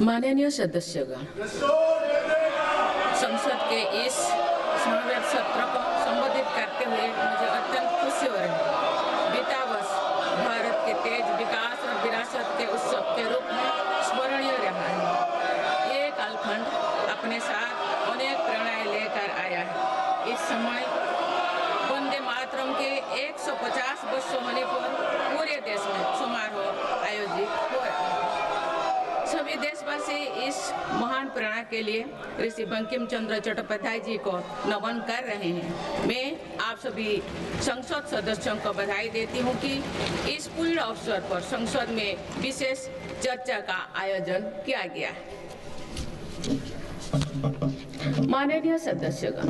माननीय सदस्यगण, संसद के इस समावेश सत्र को संबोधित करते हुए मुझे अत्यंत खुशी हो रही है। बीता वर्ष भारत के तेज विकास और विरासत के उत्सव के रूप में स्मरणीय रहा है। ये कालखंड अपने साथ अनेक प्रेरणाएं लेकर आया है। इस समय वंदे मातरम के 150 वर्ष होने पर पूरे देश में समारोह आयोजित हो रहा है। सभी देशवासी इस महान प्रेरणा के लिए ऋषि बंकिम चंद्र चट्टोपाध्याय जी को नमन कर रहे हैं। मैं आप सभी संसद सदस्यों को बधाई देती हूं कि इस पूर्ण अवसर पर संसद में विशेष चर्चा का आयोजन किया गया है। माननीय सदस्यगण,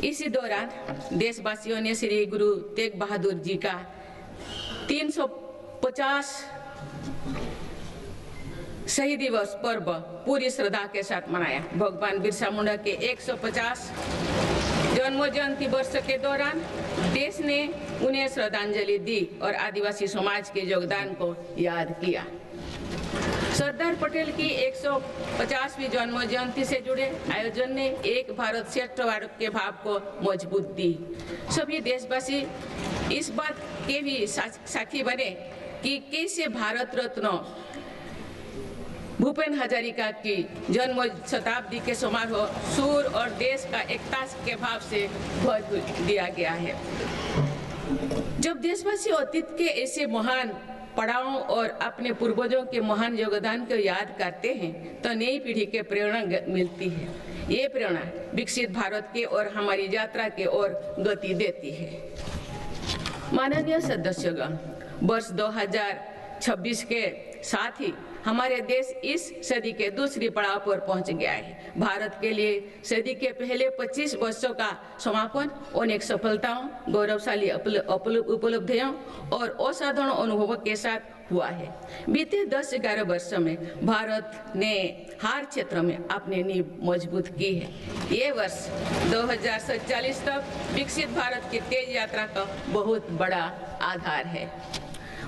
इसी दौरान देशवासियों ने श्री गुरु तेग बहादुर जी का 350 शहीद दिवस पर्व पूरी श्रद्धा के साथ मनाया। भगवान बिरसा मुंडा के 150 जन्म जयंती वर्ष के दौरान देश ने उन्हें श्रद्धांजलि दी और आदिवासी समाज के योगदान को याद किया। सरदार पटेल की 150वीं जन्म जयंती से जुड़े आयोजन ने एक भारत श्रेष्ठ भारत के भाव को मजबूत दी। सभी देशवासी इस बात के भी साक्षी बने कि कैसे भारत रत्न भूपेन हजारिका की जन्म शताब्दी के समारोह सूर और देश का एकता के भाव से भर दिया गया है। जब देशवासी अतीत के ऐसे महान पड़ावों और अपने पूर्वजों के महान योगदान को याद करते हैं तो नई पीढ़ी के प्रेरणा मिलती है। ये प्रेरणा विकसित भारत के और हमारी यात्रा के ओर गति देती है। माननीय सदस्यगण, वर्ष 2026 के साथ ही हमारे देश इस सदी के दूसरी पड़ाव पर पहुंच गया है। भारत के लिए सदी के पहले 25 वर्षों का समापन अनेक सफलताओं, गौरवशाली उपलब्धियों और असाधारण अनुभवों के साथ हुआ है। बीते 10-11 वर्षों में भारत ने हर क्षेत्र में अपनी नींव मजबूत की है। ये वर्ष 2047 तक विकसित भारत की तेज यात्रा का बहुत बड़ा आधार है।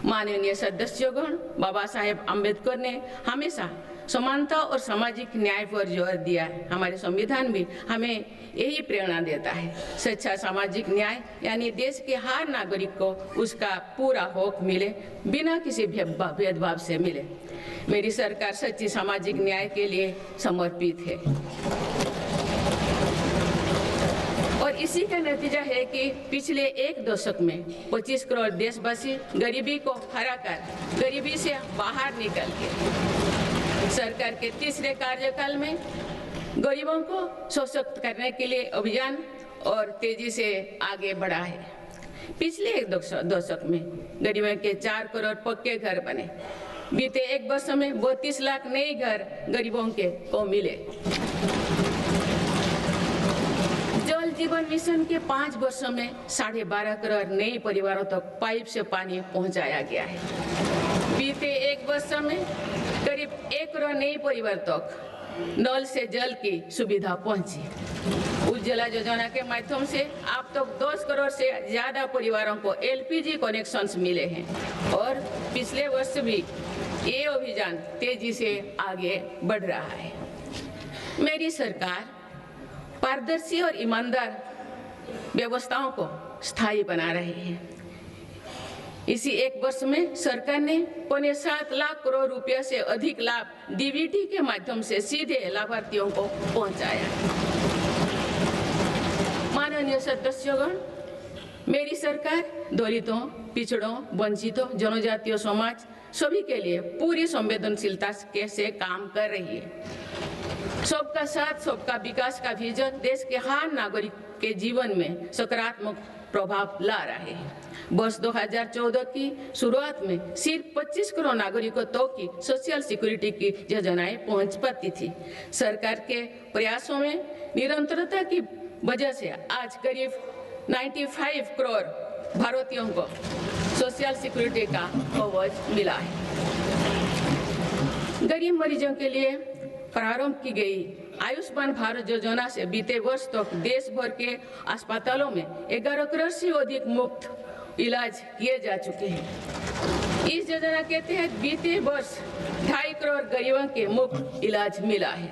माननीय सदस्यगण, बाबा साहेब अम्बेडकर ने हमेशा समानता और सामाजिक न्याय पर जोर दिया है। हमारे संविधान भी हमें यही प्रेरणा देता है। सच्चा सामाजिक न्याय यानी देश के हर नागरिक को उसका पूरा हक मिले, बिना किसी भेदभाव से मिले। मेरी सरकार सच्ची सामाजिक न्याय के लिए समर्पित है और इसी का नतीजा है कि पिछले एक दशक में 25 करोड़ देशवासी गरीबी को हराकर गरीबी से बाहर निकल के सरकार के तीसरे कार्यकाल में गरीबों को सशक्त करने के लिए अभियान और तेजी से आगे बढ़ा है। पिछले एक दशक में गरीबों के 4 करोड़ पक्के घर बने। बीते एक वर्ष में 32 लाख नए घर गरीबों को मिले। जल जीवन मिशन के 5 वर्षों में 12.5 करोड़ नए परिवारों तक पाइप से पानी पहुंचाया गया है। बीते एक वर्ष में करीब 1 करोड़ नए परिवार तक नल से जल की सुविधा पहुंची। उज्ज्वला योजना के माध्यम से अब तक 10 करोड़ से ज्यादा परिवारों को LPG कनेक्शंस मिले हैं और पिछले वर्ष भी ये अभियान तेजी से आगे बढ़ रहा है। मेरी सरकार पारदर्शी और ईमानदार व्यवस्थाओं को स्थायी बना रही है। इसी एक वर्ष में सरकार ने 7.25 लाख करोड़ रुपए से अधिक लाभ DBT के माध्यम से सीधे लाभार्थियों को पहुंचाया। माननीय सदस्यगण, मेरी सरकार दलितों, पिछड़ों, वंचितों, जनजातीय समाज सभी के लिए पूरी संवेदनशीलता से काम कर रही है। सबका साथ सबका विकास का विजन देश के हर नागरिक के जीवन में सकारात्मक प्रभाव ला रहे हैं। वर्ष 2014 की शुरुआत में सिर्फ 25 करोड़ नागरिकों तक की सोशल सिक्योरिटी की योजनाएं पहुंच पाती थी। सरकार के प्रयासों में निरंतरता की वजह से आज करीब 95 करोड़ भारतीयों को सोशल सिक्योरिटी का कवच मिला है। गरीब मरीजों के लिए प्रारंभ की गई आयुष्मान भारत योजना से बीते वर्ष तक देश भर के अस्पतालों में 11 करोड़ से अधिक मुफ्त इलाज किए जा चुके हैं। इस योजना के तहत बीते वर्ष 2.5 करोड़ गरीबों के मुफ्त इलाज मिला है।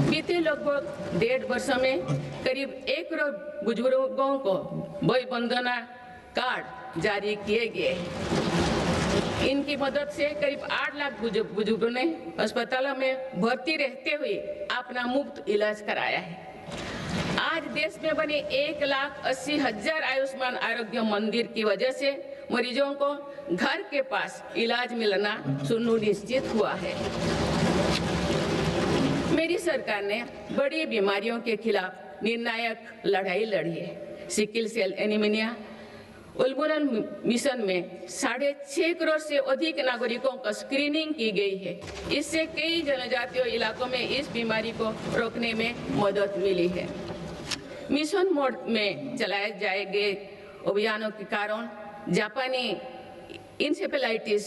बीते लगभग 1.5 वर्ष में करीब 1 करोड़ बुजुर्गों को वय वंदना कार्ड जारी किए गए हैं। इनकी मदद से करीब 8 लाख बुजुर्गों ने अस्पतालों में भर्ती रहते हुए अपना मुफ्त इलाज कराया है। आज देश में बने 1,80,000 आयुष्मान आरोग्य मंदिर की वजह से मरीजों को घर के पास इलाज मिलना सुनिश्चित हुआ है। मेरी सरकार ने बड़ी बीमारियों के खिलाफ निर्णायक लड़ाई लड़ी है। सिकल सेल एनीमिया उन्मूलन मिशन में 6.5 करोड़ से अधिक नागरिकों का स्क्रीनिंग की गई है। इससे कई जनजातीय इलाकों में इस बीमारी को रोकने में मदद मिली है। मिशन मोड में चलाए जाए गए अभियानों के कारण जापानी इंसेफेलाइटिस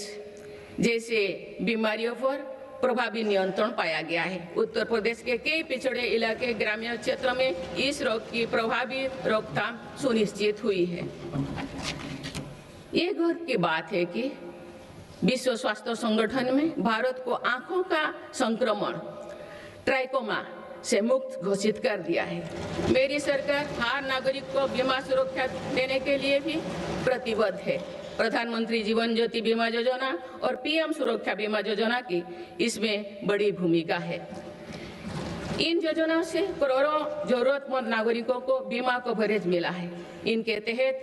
जैसे बीमारियों पर प्रभावी नियंत्रण पाया गया है। उत्तर प्रदेश के कई पिछड़े इलाके ग्रामीण क्षेत्रों में इस रोग की प्रभावी रोकथाम सुनिश्चित हुई है। ये गर्व की बात है कि विश्व स्वास्थ्य संगठन में भारत को आंखों का संक्रमण ट्राइकोमा से मुक्त घोषित कर दिया है। मेरी सरकार हर नागरिक को बीमा सुरक्षा देने के लिए भी प्रतिबद्ध है। प्रधानमंत्री जीवन ज्योति बीमा योजना और पीएम सुरक्षा बीमा योजना की इसमें बड़ी भूमिका है। इन योजनाओं से करोड़ों जरूरतमंद नागरिकों को बीमा कवरेज मिला है। इनके तहत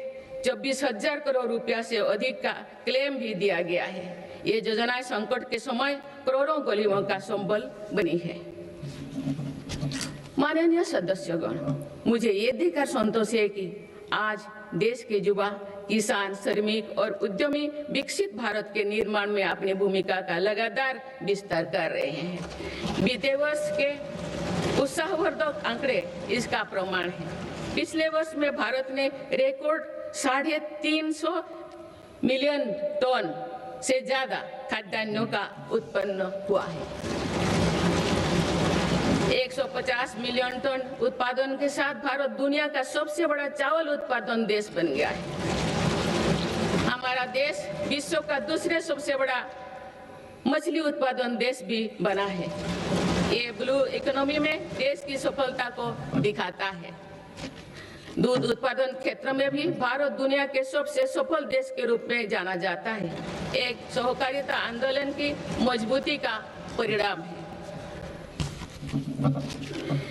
24,000 करोड़ रुपया से अधिक का क्लेम भी दिया गया है। ये योजनाएं संकट के समय करोड़ों गरीबों का संबल बनी है। माननीय सदस्यगण, मुझे ये देखकर संतोष है कि आज देश के युवा किसान, श्रमिक और उद्यमी विकसित भारत के निर्माण में अपनी भूमिका का लगातार विस्तार कर रहे हैं। बीते वर्ष के उत्साहवर्धक आंकड़े इसका प्रमाण है। पिछले वर्ष में भारत ने रिकॉर्ड 350 मिलियन टन से ज्यादा खाद्यान्नों का उत्पन्न हुआ है। 150 मिलियन टन उत्पादन के साथ भारत दुनिया का सबसे बड़ा चावल उत्पादन देश बन गया है। हमारा देश विश्व का दूसरे सबसे बड़ा मछली उत्पादन देश भी बना है। ये ब्लू इकोनॉमी में देश की सफलता को दिखाता है। दूध उत्पादन क्षेत्र में भी भारत दुनिया के सबसे सफल देश के रूप में जाना जाता है। एक सहकारिता आंदोलन की मजबूती का परिणाम है।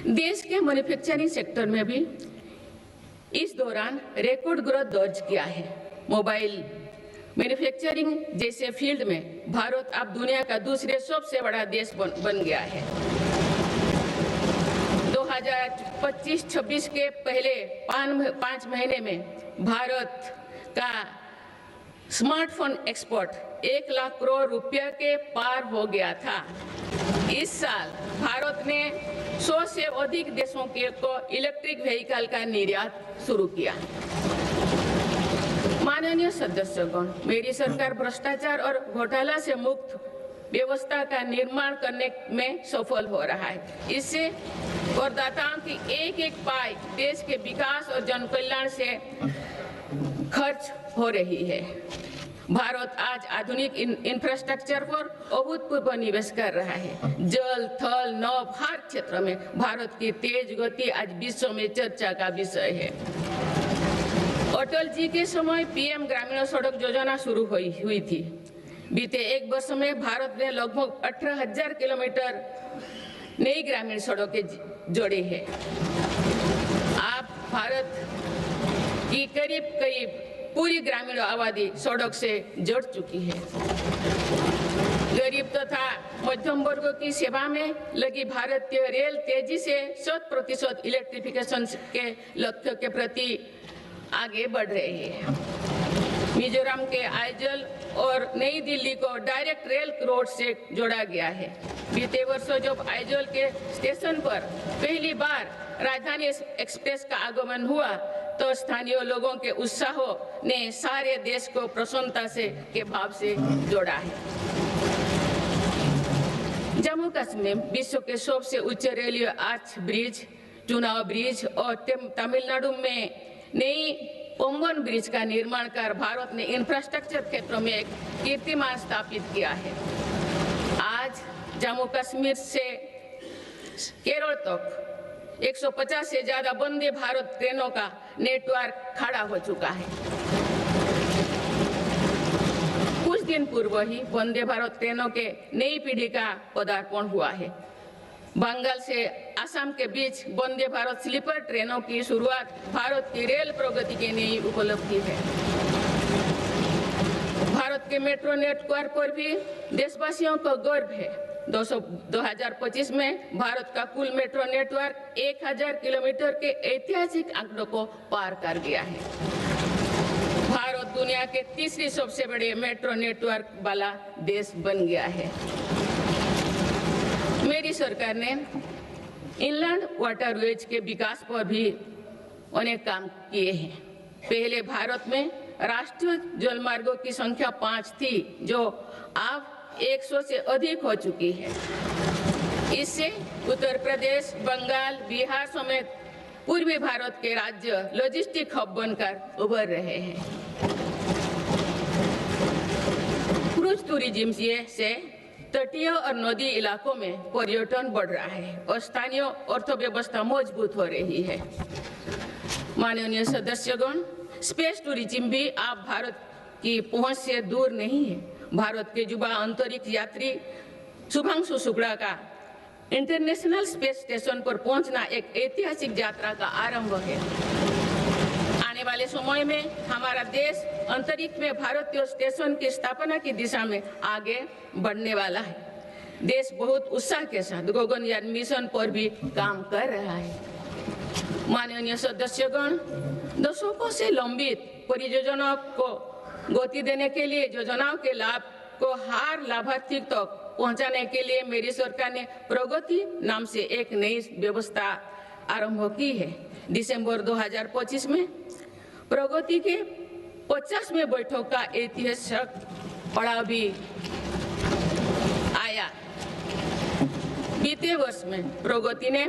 देश के मैन्युफैक्चरिंग सेक्टर में भी इस दौरान रिकॉर्ड ग्रोथ दर्ज किया है। मोबाइल मैन्युफैक्चरिंग जैसे फील्ड में भारत अब दुनिया का दूसरे सबसे बड़ा देश बन गया है। 2025-26 के पहले 5 महीने में भारत का स्मार्टफोन एक्सपोर्ट 1 लाख करोड़ रुपया के पार हो गया था। इस साल भारत ने 100 से अधिक देशों को इलेक्ट्रिक व्हीकल का निर्यात शुरू किया। माननीय सदस्यगण, मेरी सरकार भ्रष्टाचार और घोटाला से मुक्त व्यवस्था का निर्माण करने में सफल हो रहा है। इससे करदाताओं की एक पाई देश के विकास और जन कल्याण से खर्च हो रही है। भारत आज आधुनिक इंफ्रास्ट्रक्चर पर अभूतपूर्व निवेश कर रहा है। जल, थल, नभ हर क्षेत्र में भारत की तेज गति आज विश्व में चर्चा का विषय है। अटल जी के समय पीएम ग्रामीण सड़क योजना शुरू हुई थी। बीते 1 वर्ष में भारत ने लगभग 18,000 किलोमीटर नई ग्रामीण सड़कें जोड़ी है। अब भारत की करीब पूरी ग्रामीण आबादी सड़क से जुड़ चुकी है। गरीब तथा मध्यम वर्ग की सेवा में लगी भारतीय रेल तेजी से 100% इलेक्ट्रिफिकेशन के लक्ष्य के प्रति आगे बढ़ रही है। मिजोरम के आइजल और नई दिल्ली को डायरेक्ट रेल रोड से जोड़ा गया है। बीते वर्षों जब आइजल के स्टेशन पर पहली बार राजधानी एक्सप्रेस का आगमन हुआ तो स्थानीय लोगों के उत्साह ने सारे देश को प्रसन्नता से के भाव से जोड़ा है। जम्मू कश्मीर विश्व के सबसे उच्च रेलवे आर्च ब्रिज, चुनाव ब्रिज और तमिलनाडु में नई पंबन ब्रिज का निर्माण कर भारत ने इंफ्रास्ट्रक्चर क्षेत्रों में एक कीर्तिमान स्थापित किया है। आज जम्मू कश्मीर से केरल तक 150 से ज्यादा वंदे भारत ट्रेनों का नेटवर्क खड़ा हो चुका है। कुछ दिन पूर्व ही वंदे भारत ट्रेनों के नई पीढ़ी का पदार्पण हुआ है। बंगाल से असम के बीच वंदे भारत स्लीपर ट्रेनों की शुरुआत भारत की रेल प्रगति की नई उपलब्धि है। भारत के मेट्रो नेटवर्क पर भी देशवासियों को गर्व है। 2025 में भारत का कुल मेट्रो नेटवर्क 1000 किलोमीटर के ऐतिहासिक आंकड़ों को पार कर गया है। भारत दुनिया के तीसरी सबसे बड़े मेट्रो नेटवर्क वाला देश बन गया है। मेरी सरकार ने इनलैंड वाटरवेज के विकास पर भी अनेक काम किए हैं। पहले भारत में राष्ट्रीय जलमार्गों की संख्या 5 थी, जो अब 100 से अधिक हो चुकी है। इससे उत्तर प्रदेश, बंगाल, बिहार समेत पूर्वी भारत के राज्य लॉजिस्टिक हब बनकर उभर रहे हैं। क्रूज टूरिज्म से तटीय और नदी इलाकों में पर्यटन बढ़ रहा है और स्थानीय अर्थव्यवस्था मजबूत हो रही है। माननीय सदस्यगण, स्पेस टूरिज्म भी आप भारत की पहुंच से दूर नहीं है। भारत के युवा अंतरिक्ष यात्री शुभांशु शुक्ला का इंटरनेशनल स्पेस स्टेशन पर पहुंचना एक ऐतिहासिक यात्रा का आरंभ है। आने वाले समय में हमारा देश अंतरिक्ष में भारतीय स्टेशन की स्थापना की दिशा में आगे बढ़ने वाला है। देश बहुत उत्साह के साथ गगनयान मिशन पर भी काम कर रहा है। माननीय सदस्यगण, दशकों से लंबित परियोजनाओं को गति देने के लिए योजनाओं के लाभ को हर लाभार्थी तक पहुंचाने के लिए मेरी सरकार ने प्रगति नाम से एक नई व्यवस्था आरंभ की है। दिसंबर 2025 में प्रगति के 50वें बैठक का ऐतिहासिक पड़ाव भी आया। बीते वर्ष में प्रगति ने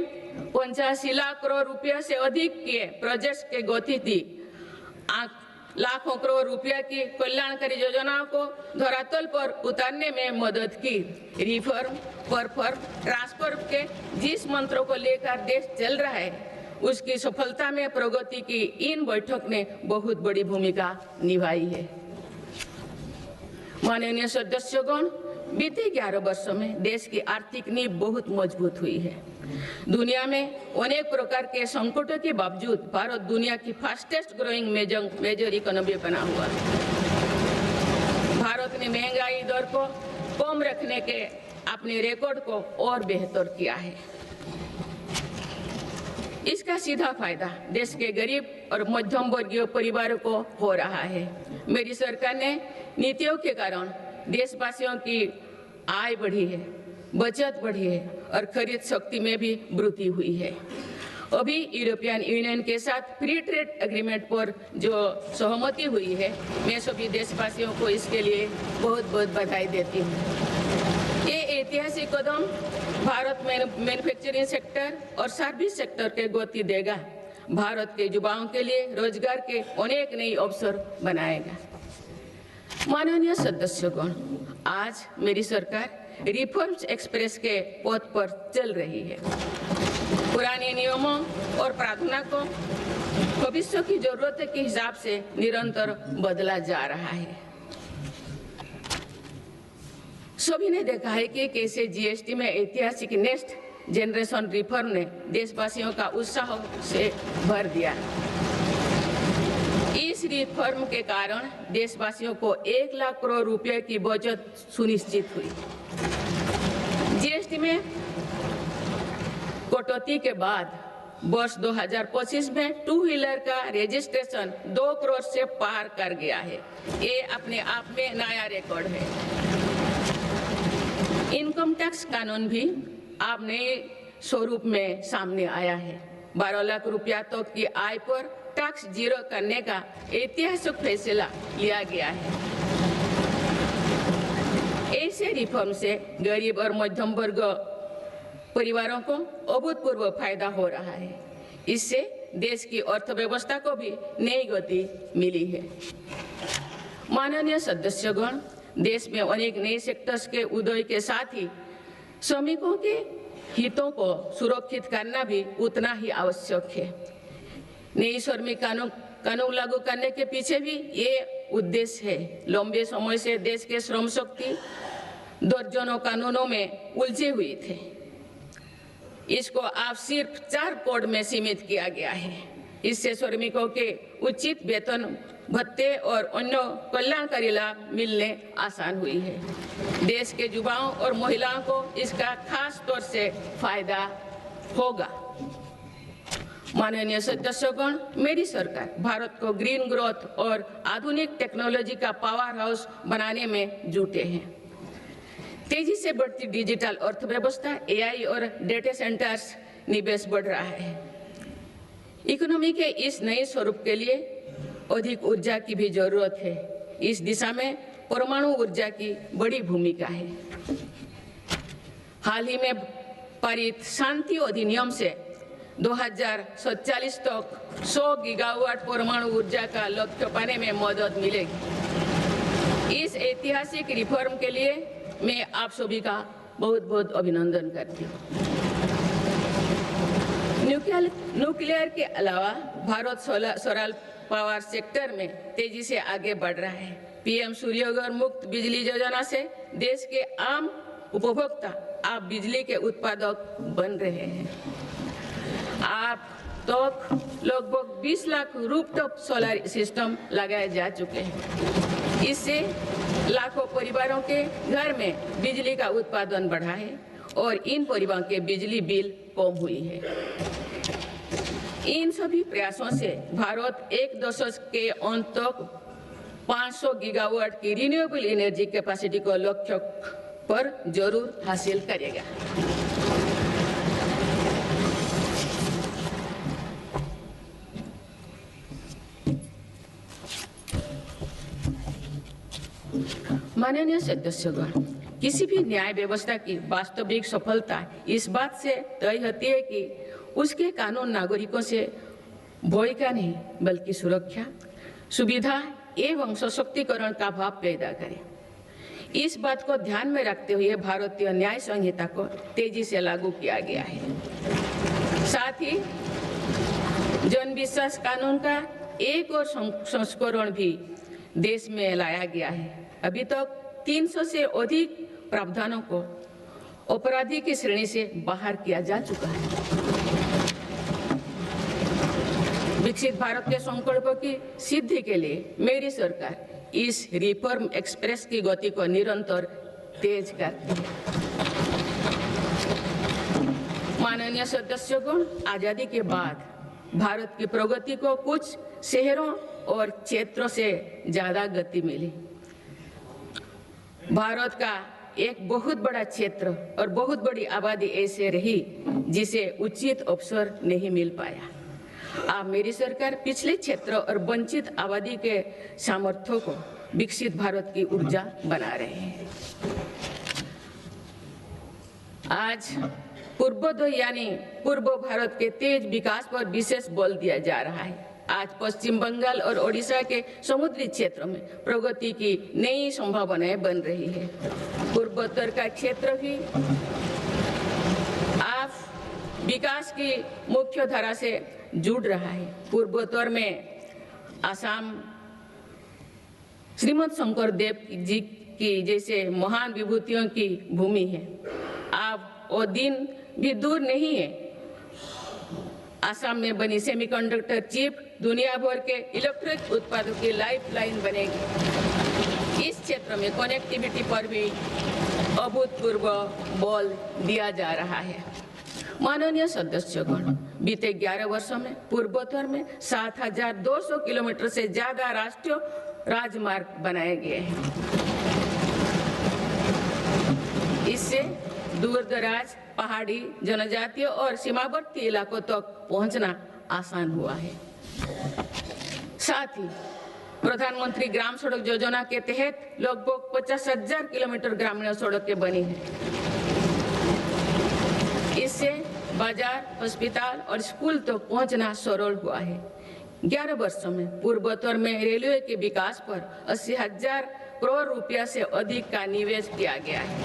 85 लाख करोड़ रुपया से अधिक के प्रोजेक्ट्स के गति दी। लाखों करोड़ रुपया की कल्याणकारी योजनाओं को धरातल पर उतारने में मदद की। रिफॉर्म, परफॉर्म, ट्रांसफर के जिस मंत्रों को लेकर देश चल रहा है, उसकी सफलता में प्रगति की इन बैठक ने बहुत बड़ी भूमिका निभाई है। माननीय सदस्यगण, बीते 11 वर्षों में देश की आर्थिक नींव बहुत मजबूत हुई है। दुनिया में अनेक प्रकार के संकटों के बावजूद भारत दुनिया की फास्टेस्ट ग्रोइंग मेजर इकोनॉमी बना हुआ है। भारत ने महंगाई दर को कम रखने के अपने रिकॉर्ड को और बेहतर किया है। इसका सीधा फायदा देश के गरीब और मध्यम वर्गीय परिवारों को हो रहा है। मेरी सरकार ने नीतियों के कारण देशवासियों की आय बढ़ी है, बचत बढ़ी है और खरीद शक्ति में भी वृद्धि हुई है। अभी यूरोपियन यूनियन के साथ फ्री ट्रेड एग्रीमेंट पर जो सहमति हुई है, मैं सभी देशवासियों को इसके लिए बहुत बहुत बधाई देती हूँ। ये ऐतिहासिक कदम भारत में मैन्युफैक्चरिंग सेक्टर और सर्विस सेक्टर के गति देगा। भारत के युवाओं के लिए रोजगार के अनेक नए अवसर बनाएगा। माननीय सदस्यगण, आज मेरी सरकार रिफॉर्म्स एक्सप्रेस के पथ पर चल रही है। पुराने नियमों और प्रावधानों को भविष्य की जरूरत के हिसाब से निरंतर बदला जा रहा है। सभी ने देखा है कि कैसे जीएसटी में ऐतिहासिक नेक्स्ट जनरेशन रिफॉर्म ने देशवासियों का उत्साह से भर दिया। इस रिफॉर्म के कारण देशवासियों को 1 लाख करोड़ रुपए की बचत सुनिश्चित हुई। जीएसटी में कटौती के बाद वर्ष 2025 में 2 व्हीलर का रजिस्ट्रेशन 2 करोड़ से पार कर गया है। ये अपने आप में नया रिकॉर्ड है। इनकम टैक्स कानून भी अब नए स्वरूप में सामने आया है। 12 लाख रुपया तक की आय पर टैक्स जीरो करने का ऐतिहासिक फैसला लिया गया है। ऐसे रिफॉर्म से गरीब और मध्यम वर्ग परिवारों को अभूतपूर्व फायदा हो रहा है। इससे देश की अर्थव्यवस्था को भी नई गति मिली है। माननीय सदस्यगण, देश में अनेक नए सेक्टर्स के उदय के साथ ही श्रमिकों के हितों को सुरक्षित करना भी उतना ही आवश्यक है। नई श्रमिक कानून लागू करने के पीछे भी ये उद्देश्य है। लंबे समय से देश के श्रम शक्ति दर्जनों कानूनों में उलझे हुए थे। इसको अब सिर्फ 4 कोड में सीमित किया गया है। इससे श्रमिकों के उचित वेतन, भत्ते और अन्य कल्याणकारी लाभ मिलने आसान हुई है। देश के युवाओं और महिलाओं को इसका खास तौर से फायदा होगा। माननीय सदस्यगण, मेरी सरकार भारत को ग्रीन ग्रोथ और आधुनिक टेक्नोलॉजी का पावर हाउस बनाने में जुटे हैं। तेजी से बढ़ती डिजिटल अर्थव्यवस्था, एआई और डेटा सेंटर्स निवेश बढ़ रहा है। इकोनॉमी के इस नए स्वरूप के लिए अधिक ऊर्जा की भी जरूरत है। इस दिशा में परमाणु ऊर्जा की बड़ी भूमिका है। हाल ही में पारित शांति अधिनियम से 2047 तक 100 गीगावाट परमाणु ऊर्जा का लक्ष्य पाने में मदद मिलेगी। इस ऐतिहासिक रिफॉर्म के लिए मैं आप सभी का बहुत बहुत अभिनंदन करती हूँ। न्यूक्लियर के अलावा भारत सोलर पावर सेक्टर में तेजी से आगे बढ़ रहा है। पीएम सूर्यघर मुक्त बिजली योजना से देश के आम उपभोक्ता आप बिजली के उत्पादक बन रहे हैं। आप तक लगभग 20 लाख रूफटॉप सोलर सिस्टम लगाए जा चुके हैं। इससे लाखों परिवारों के घर में बिजली का उत्पादन बढ़ा है और इन परिवारों के बिजली बिल कम हुई है। इन सभी प्रयासों से भारत एक दशक के अंत तक 500 गीगावाट की रिन्यूएबल एनर्जी कैपेसिटी को लक्ष्य पर जरूर हासिल करेगा। माननीय सदस्यगण, किसी भी न्याय व्यवस्था की वास्तविक सफलता इस बात से तय होती है कि उसके कानून नागरिकों से भय का नहीं बल्कि सुरक्षा, सुविधा एवं सशक्तिकरण का भाव पैदा करें। इस बात को ध्यान में रखते हुए भारतीय न्याय संहिता को तेजी से लागू किया गया है। साथ ही जन विश्वास कानून का एक और संस्करण भी देश में लाया गया है। अभी तक 300 से अधिक प्रावधानों को अपराधी की श्रेणी से बाहर किया जा चुका है। विकसित भारत के संकल्प की सिद्धि के लिए मेरी सरकार इस रिफॉर्म एक्सप्रेस की गति को निरंतर तेज करती है। माननीय सदस्यगण, आजादी के बाद भारत की प्रगति को कुछ शहरों और क्षेत्रों से ज्यादा गति मिली। भारत का एक बहुत बड़ा क्षेत्र और बहुत बड़ी आबादी ऐसे रही जिसे उचित अवसर नहीं मिल पाया। अब मेरी सरकार पिछले क्षेत्र और वंचित आबादी के सामर्थ्यों को विकसित भारत की ऊर्जा बना रहे हैं। आज पूर्वोदय यानी पूर्व भारत के तेज विकास पर विशेष बल दिया जा रहा है। आज पश्चिम बंगाल और ओडिशा के समुद्री क्षेत्र में प्रगति की नई संभावनाएं बन रही है। पूर्वोत्तर का क्षेत्र भी आज विकास की मुख्य धारा से जुड़ रहा है। पूर्वोत्तर में असम श्रीमद शंकर देव जी की जैसे महान विभूतियों की भूमि है। अब वो दिन भी दूर नहीं है। असम में बनी सेमीकंडक्टर चिप दुनिया भर के इलेक्ट्रिक उत्पादों की लाइफलाइन बनेगी। इस क्षेत्र में कनेक्टिविटी पर भी अभूतपूर्व बल दिया जा रहा है। माननीय सदस्यगण, बीते 11 वर्षों में पूर्वोत्तर में 7,200 किलोमीटर से ज्यादा राष्ट्रीय राजमार्ग बनाए गए हैं। इससे दूर दराज, पहाड़ी, जनजातीय और सीमावर्ती इलाकों तक पहुंचना आसान हुआ है। साथ ही प्रधानमंत्री ग्राम सड़क योजना के तहत लगभग 50,000 किलोमीटर ग्रामीण सड़कें बनी हैं। इससे बाजार, अस्पताल और स्कूल तक पहुंचना सरल हुआ है। 11 वर्षों में पूर्वोत्तर में रेलवे के विकास पर 80,000 करोड़ रुपया से अधिक का निवेश किया गया है।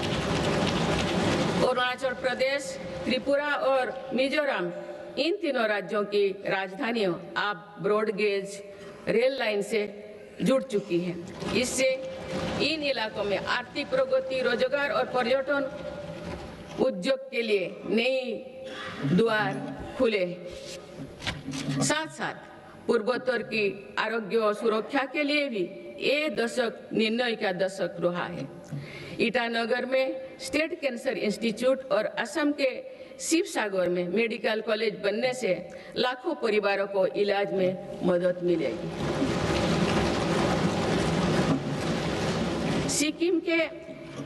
अरुणाचल प्रदेश, त्रिपुरा और मिजोरम, इन तीनों राज्यों की राजधानियों अब ब्रॉड गेज रेल लाइन से जुड़ चुकी है। इससे इन इलाकों में आर्थिक प्रगति, रोजगार और पर्यटन उद्योग के लिए नई द्वार खुले। साथ साथ पूर्वोत्तर की आरोग्य और सुरक्षा के लिए भी ये दशक निर्णय का दशक रहा है। ईटानगर में स्टेट कैंसर इंस्टीट्यूट और असम के शिवसागर में मेडिकल कॉलेज बनने से लाखों परिवारों को इलाज में मदद मिलेगी। सिक्किम के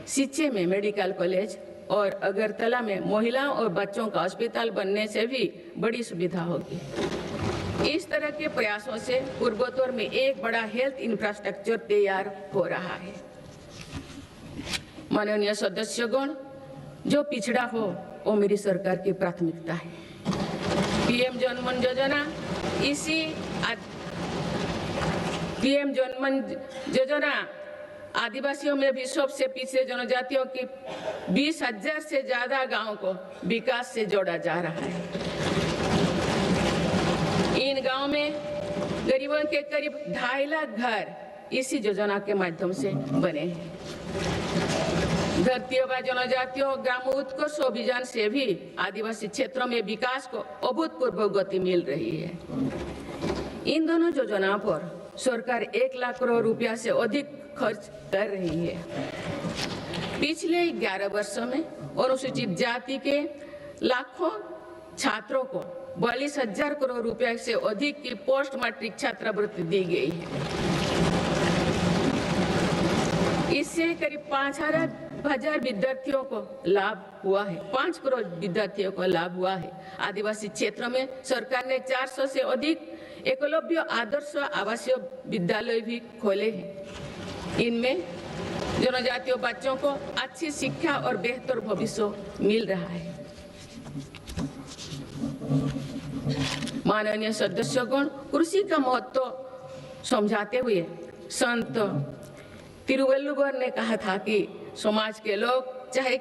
सिच्चे में मेडिकल कॉलेज और अगरतला में महिलाओं और बच्चों का अस्पताल बनने से भी बड़ी सुविधा होगी। इस तरह के प्रयासों से पूर्वोत्तर में एक बड़ा हेल्थ इंफ्रास्ट्रक्चर तैयार हो रहा है। माननीय सदस्यगण, जो पिछड़ा हो वो मेरी सरकार की प्राथमिकता है। पीएम जनमन योजना, इसी पीएम जनमन योजना आदिवासियों में भी सबसे पिछड़े जनजातियों की 20,000 से ज्यादा गांवों को विकास से जोड़ा जा रहा है। इन गांवों में गरीबों के करीब 2.5 लाख घर इसी योजना के माध्यम से बने हैं। धरती आबा जनजातियों ग्राम उत्कर्ष अभियान से भी आदिवासी क्षेत्रों में विकास को अभूतपूर्व गति मिल रही है। इन दोनों योजनाओं पर सरकार 1 लाख करोड़ रुपया से अधिक खर्च कर रही है। पिछले 11 वर्षों में अनुसूचित जाति के लाखों छात्रों को 42,000 करोड़ रुपए से अधिक की पोस्ट मैट्रिक छात्रवृत्ति दी गई है। इससे करीब 5,000 विद्यार्थियों को लाभ हुआ है। 5 करोड़ विद्यार्थियों को लाभ हुआ है। आदिवासी क्षेत्रों में सरकार ने 400 से अधिक एकलव्य आदर्श आवासीय विद्यालय भी खोले हैं। इनमें जनजातीय बच्चों को अच्छी शिक्षा और बेहतर भविष्य मिल रहा है। माननीय सदस्यगण, कृषि का महत्व समझाते हुए संत तिरुवल्लुवर ने कहा था कि समाज के लोग चाहे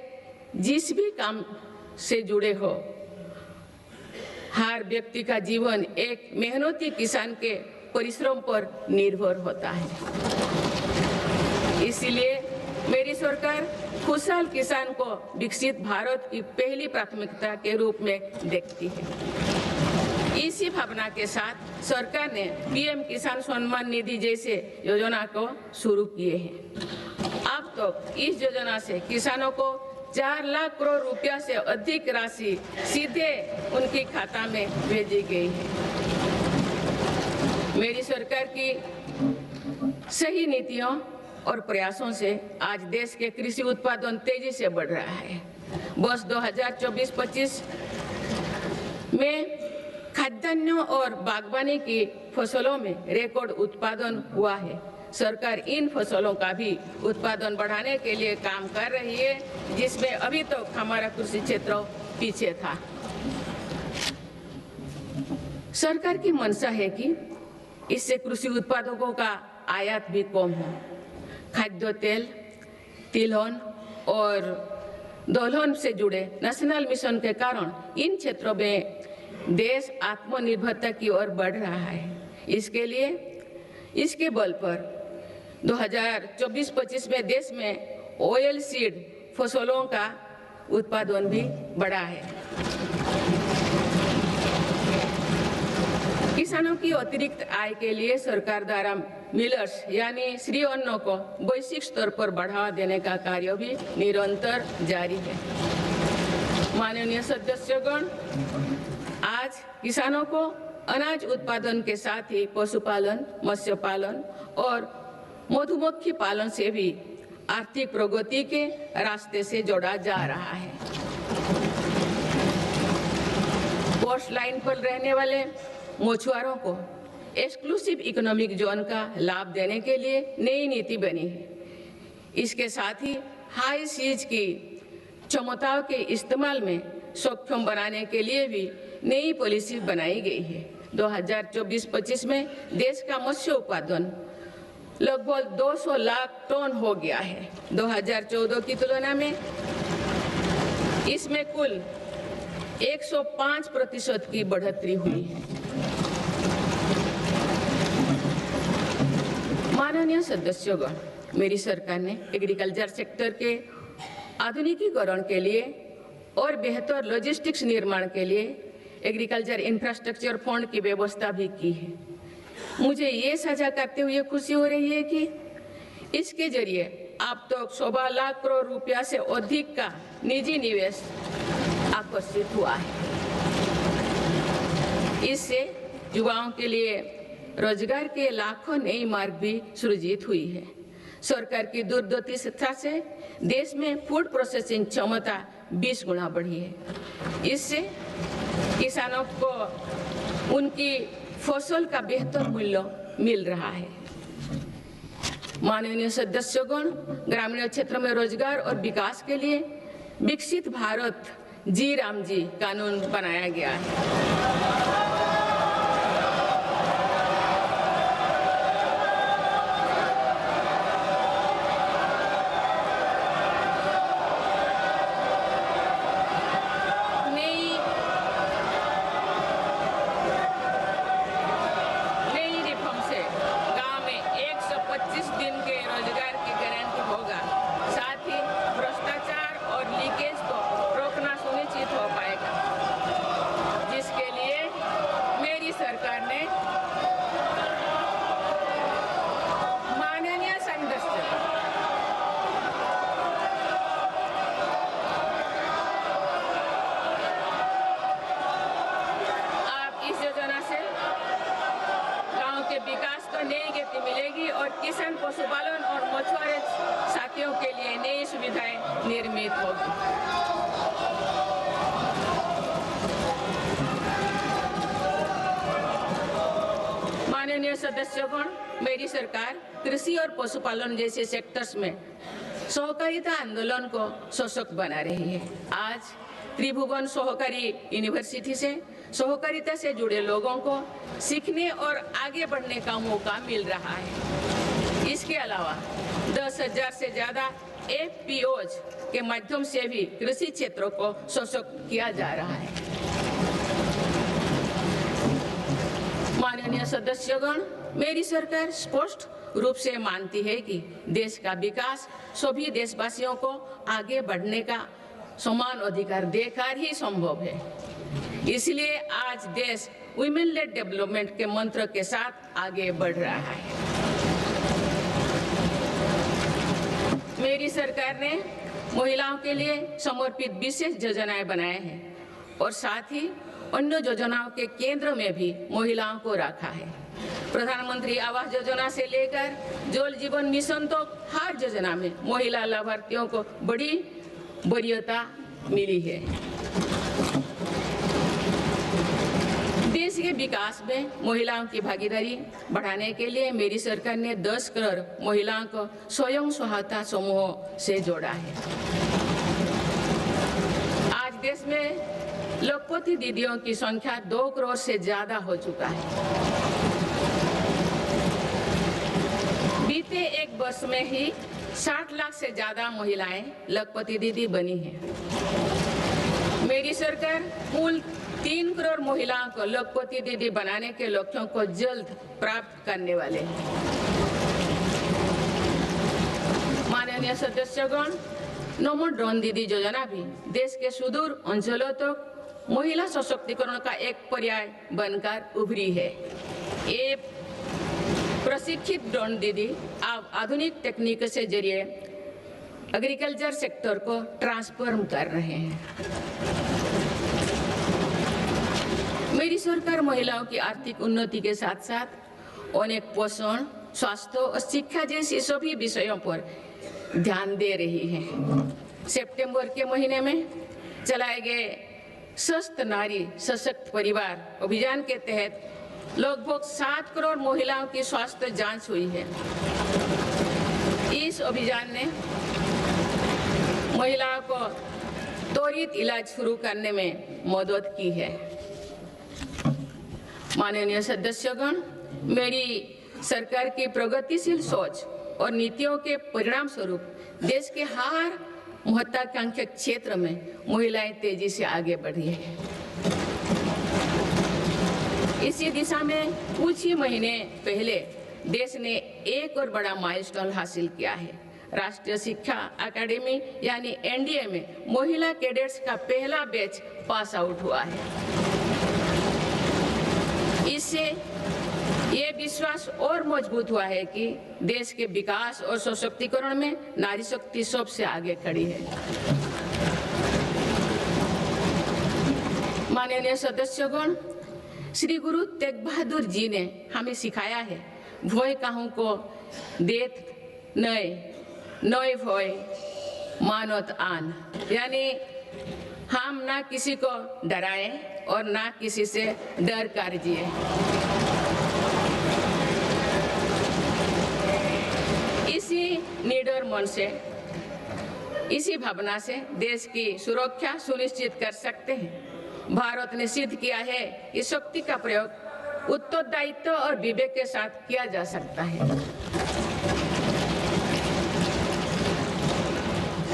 जिस भी काम से जुड़े हो, हर व्यक्ति का जीवन एक मेहनती किसान के परिश्रम पर निर्भर होता है। इसलिए मेरी सरकार खुशहाल किसान को विकसित भारत की पहली प्राथमिकता के रूप में देखती है। इसी भावना के साथ सरकार ने पीएम किसान सम्मान निधि जैसे योजना को शुरू किए हैं। अब तो इस योजना से किसानों को 4 लाख करोड़ रुपया से अधिक राशि सीधे उनके खाता में भेजी गई है। मेरी सरकार की सही नीतियों और प्रयासों से आज देश के कृषि उत्पादन तेजी से बढ़ रहा है। वर्ष 2024-25 में खाद्यान्नों और बागवानी की फसलों में रिकॉर्ड उत्पादन हुआ है। सरकार इन फसलों का भी उत्पादन बढ़ाने के लिए काम कर रही है, जिसमें अभी तक हमारा कृषि क्षेत्र पीछे था। सरकार की मंशा है कि इससे कृषि उत्पादकों का आयात भी कम हो। खाद्य तेल, तिलहन और दलहन से जुड़े नेशनल मिशन के कारण इन क्षेत्रों में देश आत्मनिर्भरता की ओर बढ़ रहा है। इसके लिए इसके बल पर 2024-25 में देश में ऑयल सीड फसलों का उत्पादन भी बढ़ा है। किसानों की अतिरिक्त आय के लिए सरकार द्वारा मिलर्स यानी श्री अन्न को वैश्विक स्तर पर बढ़ावा देने का कार्य भी निरंतर जारी है। माननीय सदस्यगण, आज किसानों को अनाज उत्पादन के साथ ही पशुपालन, मत्स्य पालन और मधुमक्खी पालन से भी आर्थिक प्रगति के रास्ते से जोड़ा जा रहा है। कोस्ट लाइन पर रहने वाले मछुआरों को एक्सक्लूसिव इकोनॉमिक जोन का लाभ देने के लिए नई नीति बनी है। इसके साथ ही हाई सीज की क्षमताओं के इस्तेमाल में सक्षम बनाने के लिए भी नई पॉलिसी बनाई गई है। 2024-25 में देश का मत्स्य उत्पादन लगभग 200 लाख टन हो गया है। 2014 की तुलना में इसमें कुल 105% की बढ़ोतरी हुई है। माननीय सदस्यगण, मेरी सरकार ने एग्रीकल्चर सेक्टर के आधुनिकीकरण के लिए और बेहतर लॉजिस्टिक्स निर्माण के लिए एग्रीकल्चर इंफ्रास्ट्रक्चर फंड की व्यवस्था भी की है। मुझे ये साझा करते हुए खुशी हो रही है कि इसके जरिए अब तक 1.25 लाख करोड़ रुपया से अधिक का निजी निवेश आकर्षित हुआ है। इससे युवाओं के लिए रोजगार के लाखों नए मार्ग भी सृजित हुई है। सरकार की दूरदर्शिता से देश में फूड प्रोसेसिंग क्षमता 20 गुना बढ़ी है। इससे किसानों को उनकी फसल का बेहतर मूल्य मिल रहा है। माननीय सदस्यगण, ग्रामीण क्षेत्र में रोजगार और विकास के लिए विकसित भारत जी राम जी कानून बनाया गया है। मिलेगी और किसान, पशुपालन और मछुआरे साथियों के लिए नई सुविधाएं निर्मित होगी। माननीय सदस्यगण, मेरी सरकार कृषि और पशुपालन जैसे सेक्टर्स में सहकारिता आंदोलन को सशक्त बना रही है। आज त्रिभुवन सहकारी यूनिवर्सिटी से सहकारिता से जुड़े लोगों को सीखने और आगे बढ़ने का मौका मिल रहा है। इसके अलावा 10,000 से ज्यादा FPOs के माध्यम से भी कृषि क्षेत्रों को सशक्त किया जा रहा है। माननीय सदस्यगण, मेरी सरकार स्पष्ट रूप से मानती है कि देश का विकास सभी देशवासियों को आगे बढ़ने का समान अधिकार देकर ही संभव है। इसलिए आज देश वुमेन लेड डेवलपमेंट के मंत्र के साथ आगे बढ़ रहा है। मेरी सरकार ने महिलाओं के लिए समर्पित विशेष योजनाएं बनाए हैं और साथ ही अन्य योजनाओं के केंद्र में भी महिलाओं को रखा है। प्रधानमंत्री आवास योजना से लेकर जल जीवन मिशन तक हर योजना में महिला लाभार्थियों को बड़ी वरीयता मिली है। देश के विकास में महिलाओं की भागीदारी बढ़ाने के लिए मेरी सरकार ने 10 करोड़ महिलाओं को स्वयं सहायता समूह से जोड़ा है। आज देश में लखपति दीदियों की संख्या 2 करोड़ से ज्यादा हो चुका है। बीते एक वर्ष में ही 60 लाख से ज्यादा महिलाएं लखपति दीदी बनी हैं। मेरी सरकार कुल 3 करोड़ महिलाओं को लखपति दीदी बनाने के लक्ष्यों को जल्द प्राप्त करने वाले हैं। माननीय सदस्यगण, नमो ड्रोन दीदी योजना भी देश के सुदूर अंचलों तक महिला सशक्तिकरण का एक पर्याय बनकर उभरी है। ये प्रशिक्षित ड्रोन दीदी अब आधुनिक तकनीक से जरिए एग्रीकल्चर सेक्टर को ट्रांसफॉर्म कर रहे हैं। मेरी सरकार महिलाओं की आर्थिक उन्नति के साथ साथ अनेक पोषण, स्वास्थ्य और शिक्षा जैसी सभी विषयों पर ध्यान दे रही है। सितंबर के महीने में चलाए गए स्वस्थ नारी सशक्त परिवार अभियान के तहत लगभग 7 करोड़ महिलाओं की स्वास्थ्य जांच हुई है। इस अभियान ने महिलाओं को त्वरित इलाज शुरू करने में मदद की है। माननीय सदस्यगण, मेरी सरकार की प्रगतिशील सोच और नीतियों के परिणाम स्वरूप देश के हर महत्वाकांक्षी क्षेत्र में महिलाएं तेजी से आगे बढ़ी है। इसी दिशा में कुछ ही महीने पहले देश ने एक और बड़ा माइलस्टोन हासिल किया है। राष्ट्रीय शिक्षा अकादमी यानी एनडीए में महिला कैडेट्स का पहला बैच पास आउट हुआ है। इससे ये विश्वास और मजबूत हुआ है कि देश के विकास और सशक्तिकरण में नारी शक्ति सबसे आगे खड़ी है। माननीय सदस्यगण, श्री गुरु तेग बहादुर जी ने हमें सिखाया है, भय काहू को देत नय, नय भय मानत आन, यानी हम ना किसी को डराएं और ना किसी से डर कर जिए। इसी निडर मन से, इसी भावना से देश की सुरक्षा सुनिश्चित कर सकते हैं। भारत ने सिद्ध किया है कि शक्ति का प्रयोग उत्तरदायित्व और विवेक के साथ किया जा सकता है।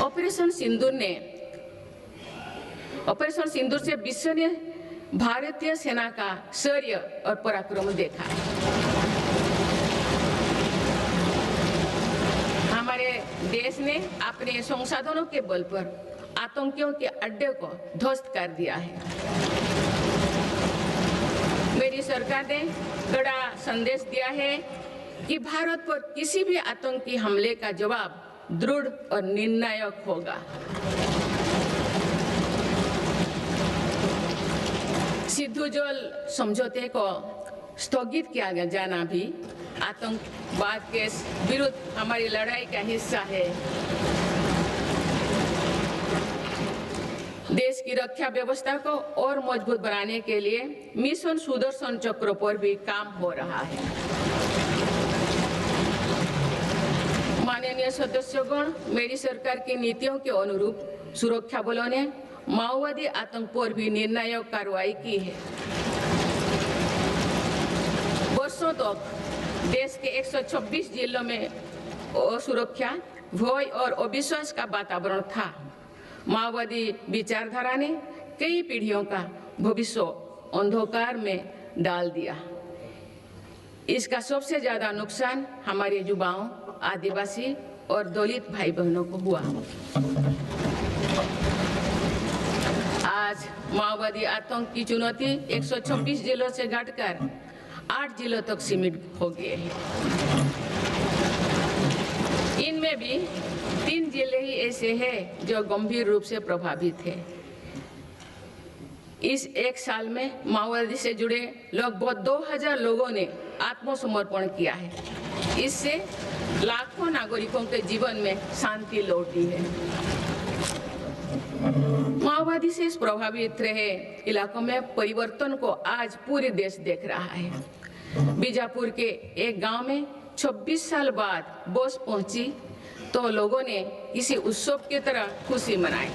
ऑपरेशन सिंदूर से विश्व ने भारतीय सेना का शौर्य और पराक्रम देखा। हमारे देश ने अपने संसाधनों के बल पर आतंकियों के अड्डे को ध्वस्त कर दिया है। मेरी सरकार ने कड़ा संदेश दिया है कि भारत पर किसी भी आतंकी हमले का जवाब दृढ़ और निर्णायक होगा। सिद्धू जोल समझौते को स्थगित किया जाना भी आतंकवाद के विरुद्ध हमारी लड़ाई का हिस्सा है। देश की रक्षा व्यवस्था को और मजबूत बनाने के लिए मिशन सुदर्शन चक्र पर भी काम हो रहा है। माननीय सदस्यगण, मेरी सरकार की नीतियों के अनुरूप सुरक्षा बलों ने माओवादी आतंक पर भी निर्णायक कार्रवाई की है। वर्षों तक देश के 126 जिलों में असुरक्षा, भय और अविश्वास का वातावरण था। माओवादी विचारधारा ने कई पीढ़ियों का भविष्य अंधकार में डाल दिया। इसका सबसे ज्यादा नुकसान हमारे युवाओं, आदिवासी और दलित भाई बहनों को हुआ। आज माओवादी आतंक की चुनौती 126 जिलों से घटकर 8 जिलों तक सीमित हो गए हैं। इनमें भी 3 जिले ही ऐसे हैं जो गंभीर रूप से प्रभावित हैं। इस एक साल में माओवादी से जुड़े लगभग 2000 लोगों ने आत्मसमर्पण किया है। इससे लाखों नागरिकों के जीवन में शांति लौटी है। माओवादी से प्रभावित रहे इलाकों में परिवर्तन को आज पूरे देश देख रहा है। बीजापुर के एक गांव में 26 साल बाद बस पहुंची तो लोगों ने किसी उत्सव की तरह खुशी मनाई।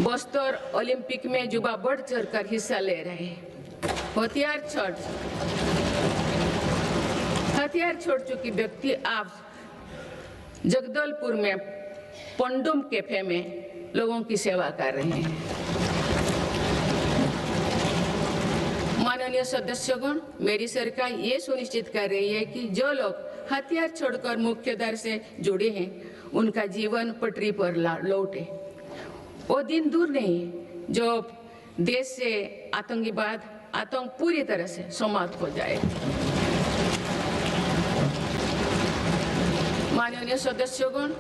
बस्तर ओलंपिक में युवा बढ़ चढ़कर हिस्सा ले रहे हैं। हथियार छोड़ चुकी व्यक्ति आज जगदलपुर में पंडुम कैफे में लोगों की सेवा कर रहे हैं। माननीय सदस्यगण, मेरी सरकार ये सुनिश्चित कर रही है कि जो लोग हथियार छोड़कर मुख्यधारा से जुड़े हैं उनका जीवन पटरी पर लौटे। वो दिन दूर नहीं जो देश से आतंक पूरी तरह से समाप्त हो जाए। माननीय सदस्यगण,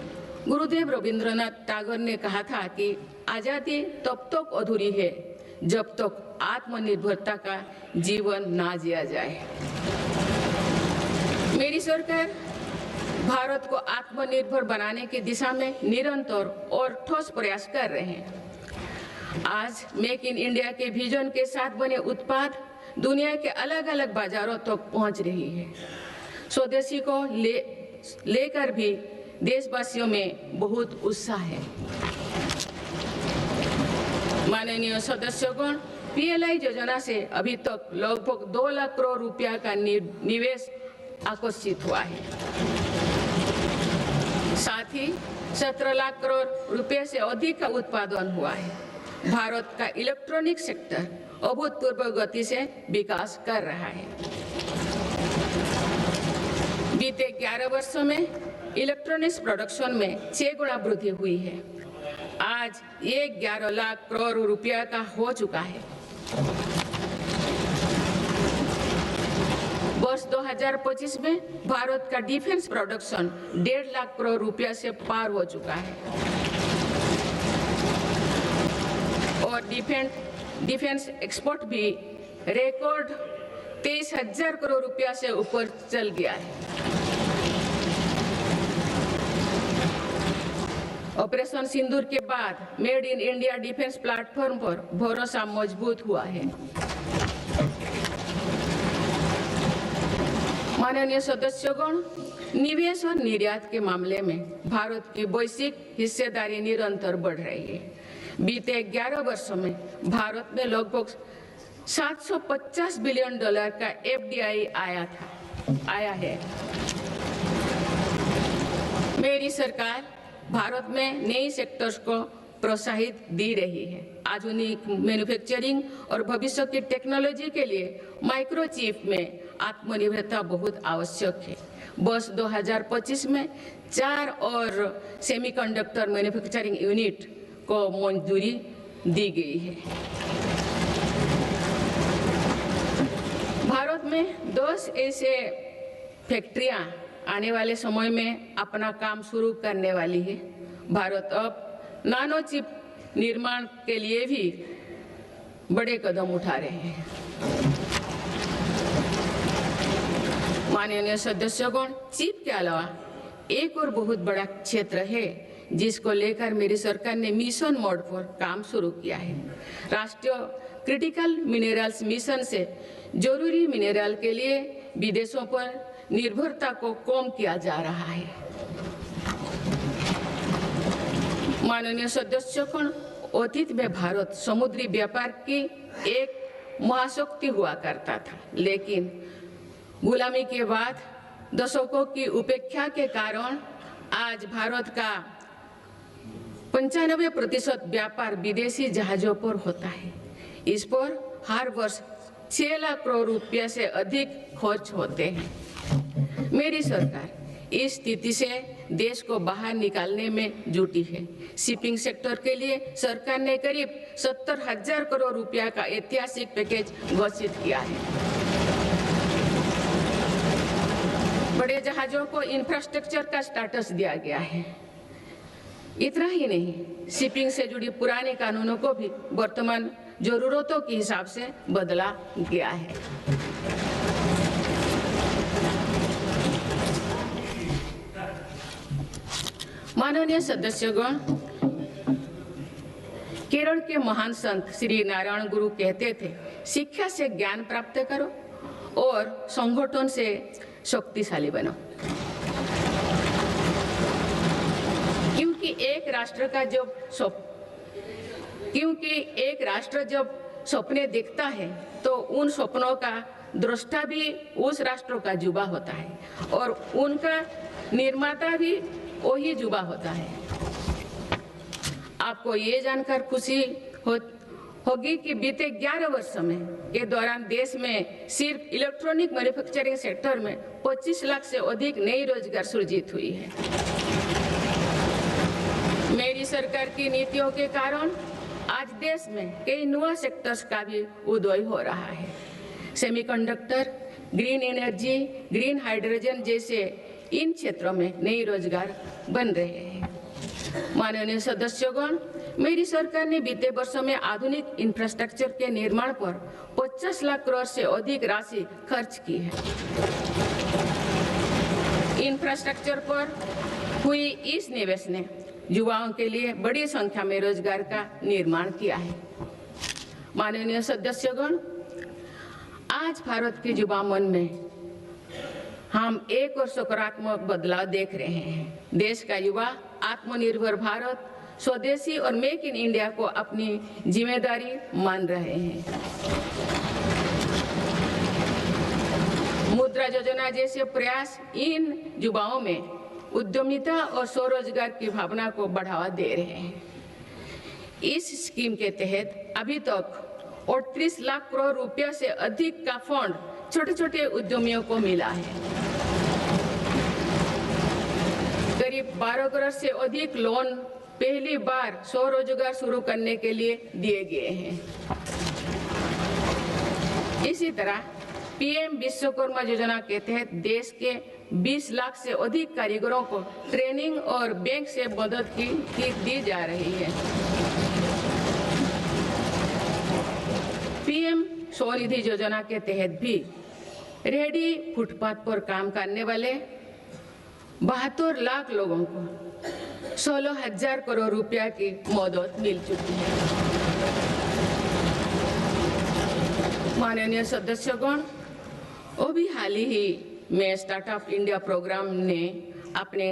गुरुदेव रविंद्रनाथ टैगोर ने कहा था कि आजादी तब तक अधूरी है जब तक आत्मनिर्भरता का जीवन ना जिया जाए। मेरी सरकार भारत को आत्मनिर्भर बनाने की दिशा में निरंतर और ठोस प्रयास कर रहे हैं। आज मेक इन इंडिया के विजन के साथ बने उत्पाद दुनिया के अलग अलग बाजारों तक पहुंच रही है। स्वदेशी को लेकर भी देशवासियों में बहुत उत्साह है। माननीय सदस्यगण, पीएलआई योजना से अभी तक लगभग 2 लाख करोड़ रुपया का निवेश आकर्षित हुआ है। साथ ही 17 लाख करोड़ रुपए से अधिक का उत्पादन हुआ है। भारत का इलेक्ट्रॉनिक सेक्टर अभूतपूर्व गति से विकास कर रहा है। बीते 11 वर्षों में इलेक्ट्रॉनिक्स प्रोडक्शन में 6 गुना वृद्धि हुई है। आज ये 11 लाख करोड़ रुपया का हो चुका है। वर्ष 2025 में भारत का डिफेंस प्रोडक्शन 1.5 लाख करोड़ रुपया से पार हो चुका है और डिफेंस एक्सपोर्ट भी रिकॉर्ड 23,000 करोड़ रुपया से ऊपर चल गया है। ऑपरेशन सिंदूर के बाद made in India defence platform पर भरोसा मजबूत हुआ है। माननीय सदस्यगण, निवेश और निर्यात के मामले में भारत की वैश्विक हिस्सेदारी निरंतर बढ़ रही है। बीते 11 वर्षों में भारत में लगभग $750 बिलियन का FDI आया है। मेरी सरकार भारत में नई सेक्टर्स को प्रोत्साहित दे रही है। आधुनिक मैन्युफैक्चरिंग और भविष्य की टेक्नोलॉजी के लिए माइक्रोचिप में आत्मनिर्भरता बहुत आवश्यक है। वर्ष 2025 में 4 और सेमीकंडक्टर मैन्युफैक्चरिंग यूनिट को मंजूरी दी गई है। भारत में 10 ऐसे फैक्ट्रियां आने वाले समय में अपना काम शुरू करने वाली है। भारत अब नानो चिप निर्माण के लिए भी बड़े कदम उठा रहे हैं। माननीय सदस्यगण, चिप के अलावा एक और बहुत बड़ा क्षेत्र है जिसको लेकर मेरी सरकार ने मिशन मोड पर काम शुरू किया है। राष्ट्रीय क्रिटिकल मिनरल्स मिशन से जरूरी मिनरल के लिए विदेशों पर निर्भरता को कम किया जा रहा है। माननीय सदस्यगण, अतीत में भारत समुद्री व्यापार की एक महाशक्ति हुआ करता था, लेकिन गुलामी के बाद दशकों की उपेक्षा के कारण आज भारत का 95% व्यापार विदेशी जहाजों पर होता है। इस पर हर वर्ष 6 लाख करोड़ रुपया से अधिक खर्च होते हैं। मेरी सरकार इस स्थिति से देश को बाहर निकालने में जुटी है। शिपिंग सेक्टर के लिए सरकार ने करीब 70,000 करोड़ रुपया का ऐतिहासिक पैकेज घोषित किया है। बड़े जहाजों को इंफ्रास्ट्रक्चर का स्टेटस दिया गया है। इतना ही नहीं, शिपिंग से जुड़ी पुराने कानूनों को भी वर्तमान जरूरतों के हिसाब से बदला गया है। माननीय सदस्यगण, केरल के महान संत श्री नारायण गुरु कहते थे, शिक्षा से ज्ञान प्राप्त करो और संगठन से शक्तिशाली बनो। क्योंकि एक राष्ट्र जब सपने देखता है तो उन सपनों का दृष्टा भी उस राष्ट्र का युवा होता है और उनका निर्माता भी वही युवा होता है। आपको ये जानकर खुशी होगी कि बीते 11 वर्षों में के दौरान देश में सिर्फ इलेक्ट्रॉनिक मैन्युफैक्चरिंग सेक्टर में 25 लाख से अधिक नई रोजगार सृजित हुई है। मेरी सरकार की नीतियों के कारण आज देश में कई नए सेक्टर्स का भी उदय हो रहा है। Semiconductor, green energy, green hydrogen जैसे इन क्षेत्रों में नई रोजगार बन रहे हैं। माननीय सदस्यगण, मेरी सरकार ने बीते वर्षों में आधुनिक इंफ्रास्ट्रक्चर के निर्माण पर 50 लाख करोड़ से अधिक राशि खर्च की है। इंफ्रास्ट्रक्चर पर हुई इस निवेश ने युवाओं के लिए बड़ी संख्या में रोजगार का निर्माण किया है। माननीय सदस्यगण, आज भारत के युवा मन में हम एक और सकारात्मक बदलाव देख रहे हैं। देश का युवा आत्मनिर्भर भारत, स्वदेशी और मेक इन इंडिया को अपनी जिम्मेदारी मान रहे हैं। मुद्रा योजना जैसे प्रयास इन युवाओं में उद्यमिता और स्वरोजगार की भावना को बढ़ावा दे रहे हैं। इस स्कीम के तहत अभी तक 38 लाख करोड़ रुपया से अधिक का फंड छोटे छोटे उद्यमियों को मिला है। करीब 12 करोड़ से अधिक लोन पहली बार स्वरोजगार शुरू करने के लिए दिए गए हैं। इसी तरह पीएम विश्वकर्मा योजना के तहत देश के 20 लाख से अधिक कारीगरों को ट्रेनिंग और बैंक से मदद दी जा रही है। पीएम स्वनिधि योजना के तहत भी रेहड़ी फुटपाथ पर काम करने वाले 72 लाख लोगों को 16,000 करोड़ रुपया की मदद मिल चुकी है। माननीय सदस्यगण, अभी हाल ही में स्टार्टअप इंडिया प्रोग्राम ने अपने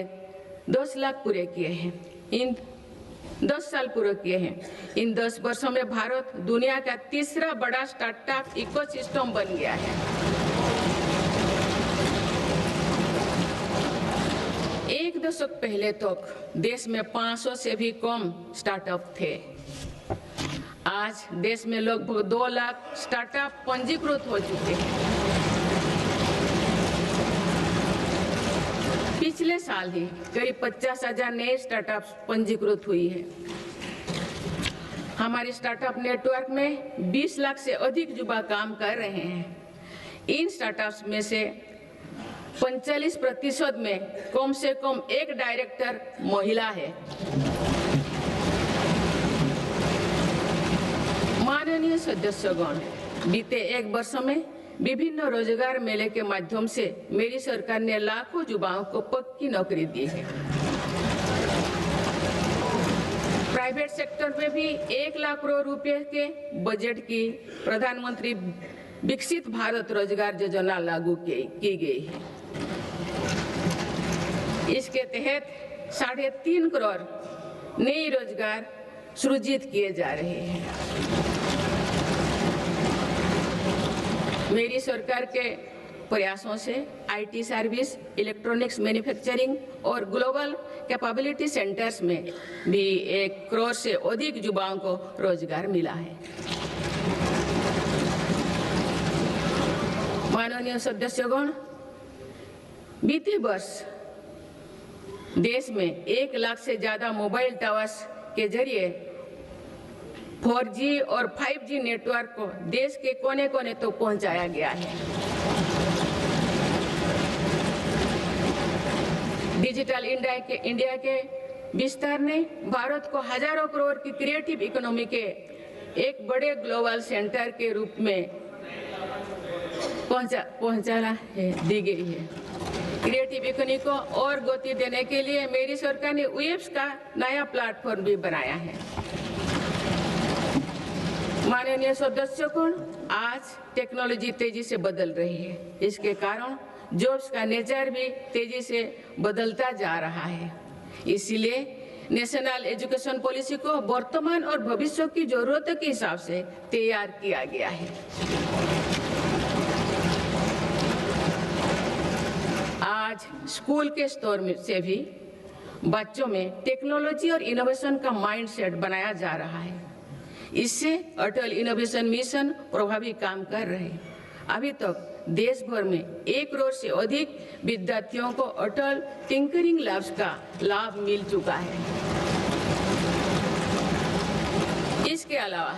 10 लाख पूरे किए हैं। इन 10 साल पूरे किए हैं। इन 10 वर्षों में भारत दुनिया का तीसरा बड़ा स्टार्टअप इकोसिस्टम बन गया है। एक दशक पहले तक देश में 500 से भी कम स्टार्टअप थे। आज देश में लगभग 2 लाख स्टार्टअप पंजीकृत हो चुके हैं। पिछले साल ही करीब 50,000 नए स्टार्टअप्स पंजीकृत हुई है। हमारे स्टार्टअप नेटवर्क में 20 लाख से अधिक युवा काम कर रहे हैं। इन स्टार्टअप्स में से 45% में कम से कम एक डायरेक्टर महिला है। माननीय सदस्यगण, बीते एक वर्ष में विभिन्न रोजगार मेले के माध्यम से मेरी सरकार ने लाखों युवाओं को पक्की नौकरी दी है। प्राइवेट सेक्टर में भी 1 लाख करोड़ रुपए के बजट की प्रधानमंत्री विकसित भारत रोजगार योजना लागू की गई है। इसके तहत 3.5 करोड़ नए रोजगार सृजित किए जा रहे हैं। मेरी सरकार के प्रयासों से आईटी सर्विस, इलेक्ट्रॉनिक्स मैन्युफैक्चरिंग और ग्लोबल कैपेबिलिटी सेंटर्स में भी 1 करोड़ से अधिक युवाओं को रोजगार मिला है। माननीय सदस्यगण, बीते वर्ष देश में 1 लाख से ज्यादा मोबाइल टावर्स के जरिए 4G और 5G नेटवर्क को देश के कोने कोने तक पहुंचाया गया है। डिजिटल इंडिया के विस्तार ने भारत को हजारों करोड़ की क्रिएटिव इकोनॉमी के एक बड़े ग्लोबल सेंटर के रूप में पहुंचाना दी गई है। क्रिएटिव इकोनॉमी को और गति देने के लिए मेरी सरकार ने वेब्स का नया प्लेटफॉर्म भी बनाया है। माननीय सदस्यगण, आज टेक्नोलॉजी तेजी से बदल रही है। इसके कारण जॉब्स का नेचर भी तेजी से बदलता जा रहा है। इसलिए नेशनल एजुकेशन पॉलिसी को वर्तमान और भविष्य की जरूरतों के हिसाब से तैयार किया गया है। आज स्कूल के स्तर से भी बच्चों में टेक्नोलॉजी और इनोवेशन का माइंडसेट बनाया जा रहा है। इससे अटल इनोवेशन मिशन प्रभावी काम कर रहे हैं। अभी तक देश भर में 1 करोड़ से अधिक विद्यार्थियों को अटल टिंकरिंग लैब्स का लाभ मिल चुका है। इसके अलावा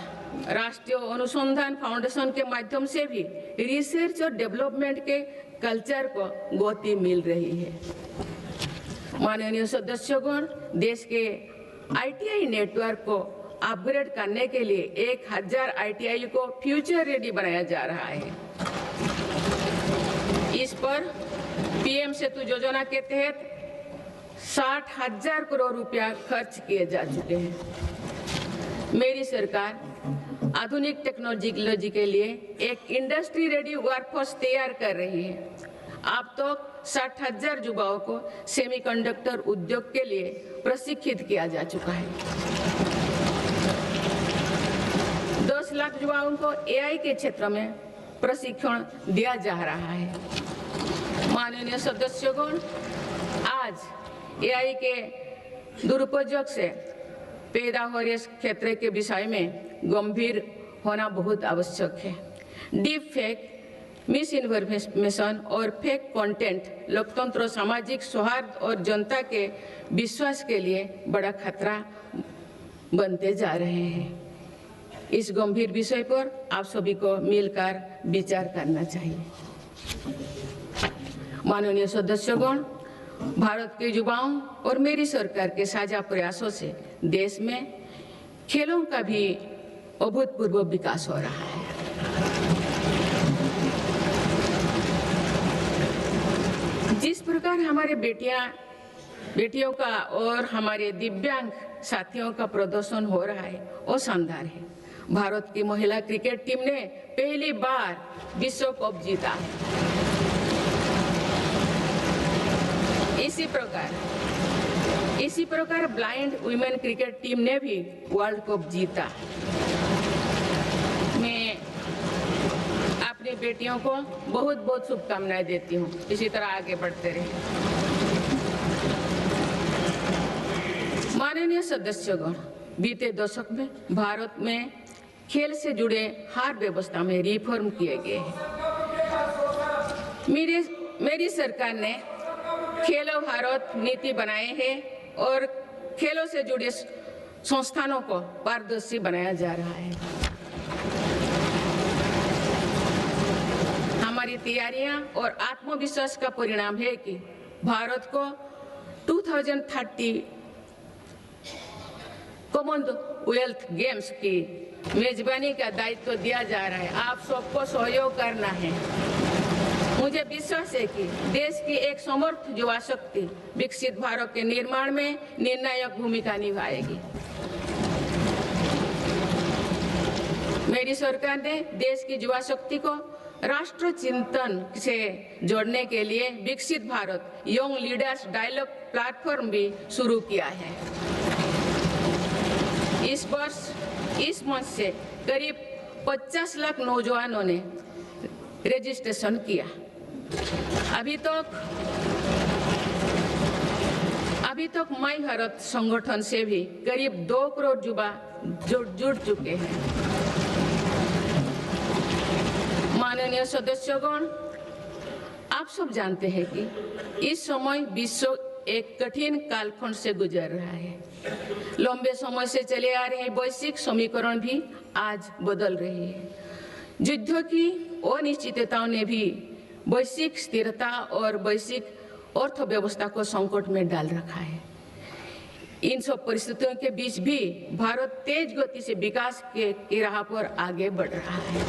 राष्ट्रीय अनुसंधान फाउंडेशन के माध्यम से भी रिसर्च और डेवलपमेंट के कल्चर को गति मिल रही है। माननीय सदस्यगण, देश के आईटीआई नेटवर्क को अपग्रेड करने के लिए 1000 आईटीआई को फ्यूचर रेडी बनाया जा रहा है। इस पर पीएम सेतु योजना के तहत 60,000 करोड़ रुपया खर्च किए जा चुके हैं। मेरी सरकार आधुनिक टेक्नोलॉजी के लिए एक इंडस्ट्री रेडी वर्कफोर्स तैयार कर रही है। अब तक 60,000 युवाओं को सेमीकंडक्टर उद्योग के लिए प्रशिक्षित किया जा चुका है। 10 लाख युवाओं को एआई के क्षेत्र में प्रशिक्षण दिया जा रहा है। माननीय सदस्यगण, आज एआई के दुरुपयोग से पैदा हो रहे क्षेत्र के विषय में गंभीर होना बहुत आवश्यक है। डीप फेक, मिस इन्फॉर्मेशन और फेक कंटेंट लोकतंत्र, सामाजिक सौहार्द और जनता के विश्वास के लिए बड़ा खतरा बनते जा रहे हैं। इस गंभीर विषय पर आप सभी को मिलकर विचार करना चाहिए। माननीय सदस्यगण, भारत के युवाओं और मेरी सरकार के साझा प्रयासों से देश में खेलों का भी अभूतपूर्व विकास हो रहा है। जिस प्रकार हमारे बेटियों का और हमारे दिव्यांग साथियों का प्रदर्शन हो रहा है वो शानदार है। भारत की महिला क्रिकेट टीम ने पहली बार विश्व कप जीता है। इसी प्रकार ब्लाइंड वुमेन क्रिकेट टीम ने भी वर्ल्ड कप जीता। मैं अपनी बेटियों को बहुत बहुत शुभकामनाएं देती हूँ। इसी तरह आगे बढ़ते रहे। माननीय सदस्यगण, बीते दशक में भारत में खेल से जुड़े हर व्यवस्था में रिफॉर्म किए गए हैं। मेरी सरकार ने खेलो भारत नीति बनाए हैं और खेलों से जुड़े संस्थानों को पारदर्शी बनाया जा रहा है। हमारी तैयारियां और आत्मविश्वास का परिणाम है कि भारत को 2030 कॉमनवेल्थ गेम्स की मेजबानी का दायित्व दिया जा रहा है। आप सबको सहयोग करना है। मुझे विश्वास है कि देश की एक समर्थ युवा शक्ति विकसित भारत के निर्माण में निर्णायक भूमिका निभाएगी। मेरी सरकार ने देश की युवा शक्ति को राष्ट्र चिंतन से जोड़ने के लिए Viksit Bharat young leaders dialogue platform भी शुरू किया है। इस वर्ष इस मंच से करीब 50 लाख नौजवानों ने रजिस्ट्रेशन किया। अभी तक माई भारत संगठन से भी करीब 2 करोड़ युवा जुड़ चुके हैं। माननीय सदस्यगण, आप सब जानते हैं कि इस समय विश्व एक कठिन कालखंड से गुजर रहा है। लंबे समय से चले आ रहे वैश्विक समीकरण भी आज बदल रहे हैं। युद्ध की अनिश्चितताओं ने भी वैश्विक स्थिरता और वैश्विक अर्थव्यवस्था को संकट में डाल रखा है। इन सब परिस्थितियों के बीच भी भारत तेज गति से विकास के राह पर आगे बढ़ रहा है।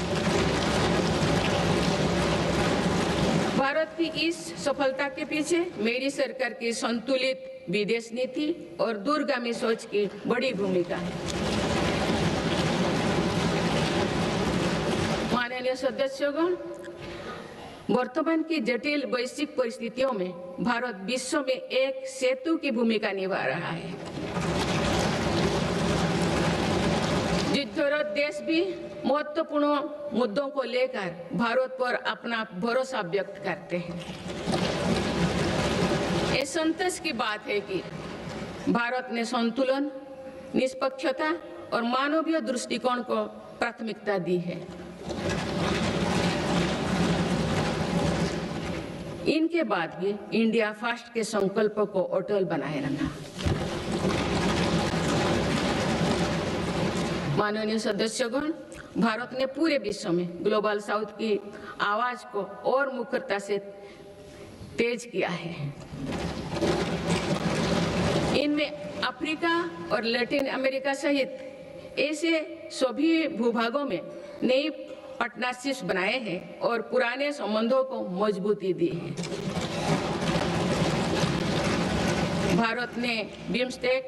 भारत की इस सफलता के पीछे मेरी सरकार की संतुलित विदेश नीति और दूरगामी सोच की बड़ी भूमिका है। माननीय सदस्यगण, वर्तमान की जटिल वैश्विक परिस्थितियों में भारत विश्व में एक सेतु की भूमिका निभा रहा है। युद्धरत देश भी महत्वपूर्ण मुद्दों को लेकर भारत पर अपना भरोसा व्यक्त करते हैं। ये संतोष की बात है कि भारत ने संतुलन, निष्पक्षता और मानवीय दृष्टिकोण को प्राथमिकता दी है। इनके बाद भी इंडिया फर्स्ट के संकल्प को अटल बनाए रखा। माननीय सदस्यगण, भारत ने पूरे विश्व में ग्लोबल साउथ की आवाज को और मुखरता से तेज किया है। इनमें अफ्रीका और लैटिन अमेरिका सहित ऐसे सभी भूभागों में नई पार्टनरशिप्स बनाए हैं और पुराने संबंधों को मजबूती दी है। भारत ने बिम्स्टेक,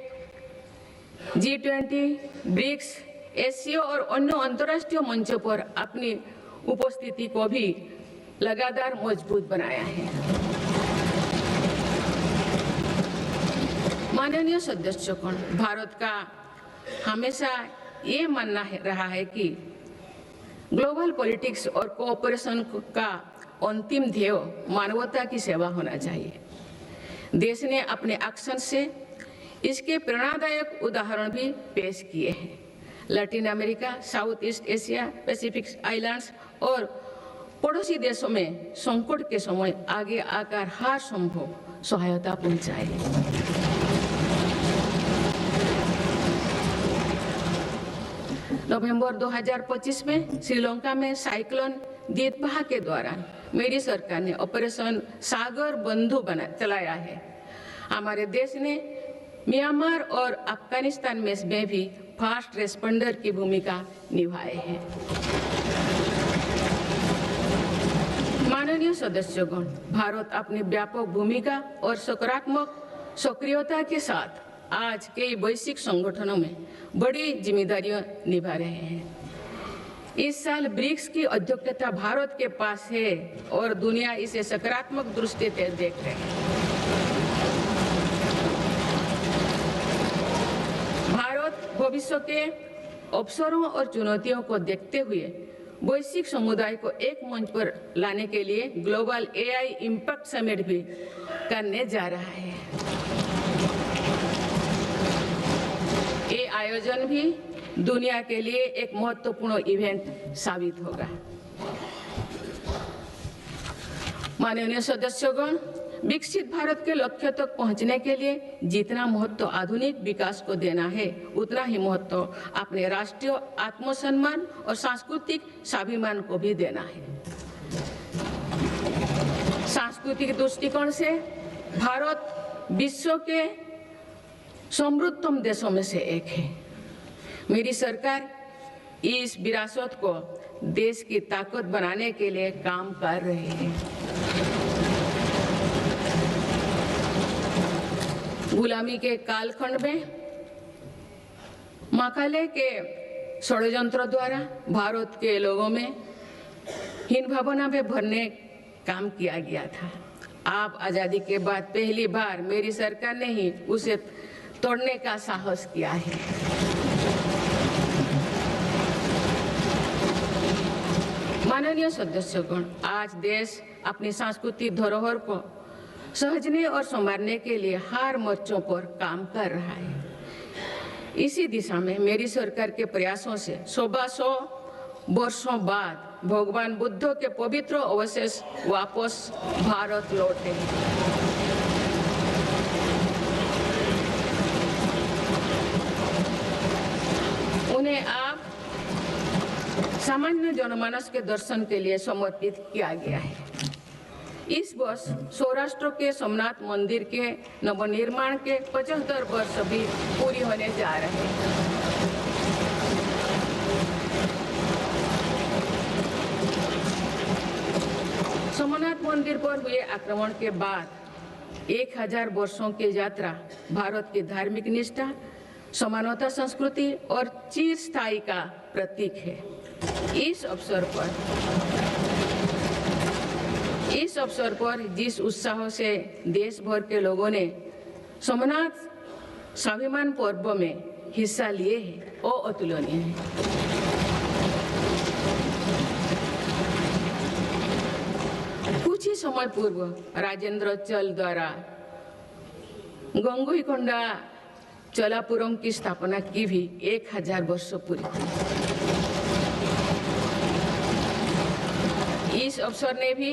G20, ब्रिक्स, एससीओ और अन्य अंतर्राष्ट्रीय मंचों पर अपनी उपस्थिति को भी लगातार मजबूत बनाया है। माननीय सदस्यगण, भारत का हमेशा ये मानना रहा है कि ग्लोबल पॉलिटिक्स और कोऑपरेशन का अंतिम ध्येय मानवता की सेवा होना चाहिए। देश ने अपने एक्शन से इसके प्रेरणादायक उदाहरण भी पेश किए हैं। Latin America, south east Asia, Pacific islands और पड़ोसी देशों में संकट के समय आगे आकर हर संभव सहायता पहुंचाई। नवंबर 2025 में श्रीलंका में साइक्लोन दितबाह के दौरान मेरी सरकार ने ऑपरेशन सागर बंधु चलाया है। हमारे देश ने म्यांमार और अफगानिस्तान में भी फास्ट रेस्पॉन्डर की भूमिका निभाए हैं। माननीय सदस्यगण, भारत अपनी व्यापक भूमिका और सकारात्मक सक्रियता के साथ आज कई वैश्विक संगठनों में बड़ी जिम्मेदारियां निभा रहे हैं। इस साल ब्रिक्स की अध्यक्षता भारत के पास है और दुनिया इसे सकारात्मक दृष्टि से देख रहे हैं। भारत भविष्य के अवसरों और चुनौतियों को देखते हुए वैश्विक समुदाय को एक मंच पर लाने के लिए ग्लोबल एआई इम्पैक्ट समिट भी करने जा रहा है। ये आयोजन भी दुनिया के लिए एक महत्वपूर्ण इवेंट साबित होगा। माननीय सदस्यगण, विकसित भारत के लक्ष्य तक पहुंचने के लिए जितना महत्व आधुनिक विकास को देना है, उतना ही महत्व अपने राष्ट्रीय आत्मसम्मान और सांस्कृतिक स्वाभिमान को भी देना है। सांस्कृतिक दृष्टिकोण से भारत विश्व के समृद्धतम देशों में से एक है। मेरी सरकार इस विरासत को देश की ताकत बनाने के लिए काम कर रही है। गुलामी के कालखंड में मकाले के षड्यंत्र द्वारा भारत के लोगों में हीन भावना में भरने काम किया गया था। आप आजादी के बाद पहली बार मेरी सरकार ने ही उसे तोड़ने का साहस किया है। माननीय सदस्यगण, आज देश अपनी सांस्कृतिक धरोहर को सहेजने और संवारने के लिए हर मोर्चों पर काम कर रहा है। इसी दिशा में मेरी सरकार के प्रयासों से 100 वर्षों बाद भगवान बुद्ध के पवित्र अवशेष वापस भारत लौटे। उन्हें आप सामान्य जनमानस के दर्शन के लिए समर्पित किया गया है। इस वर्ष सौराष्ट्र के सोमनाथ मंदिर के नवनिर्माण के 75 वर्ष भी पूरी होने जा रहे हैं। सोमनाथ मंदिर पर हुए आक्रमण के बाद 1000 वर्षों की यात्रा भारत की धार्मिक निष्ठा, समानता, संस्कृति और चिरस्थायी का प्रतीक है। इस अवसर पर जिस उत्साह से देश भर के लोगों ने सोमनाथ स्वाभिमान पर्व में हिस्सा लिए हैं, वो अतुलनीय है। कुछ ही समय पूर्व राजेंद्र चल द्वारा गंगईकोंडा चोलापुरम की स्थापना की भी 1000 वर्ष पूरी हुई। इस अवसर ने भी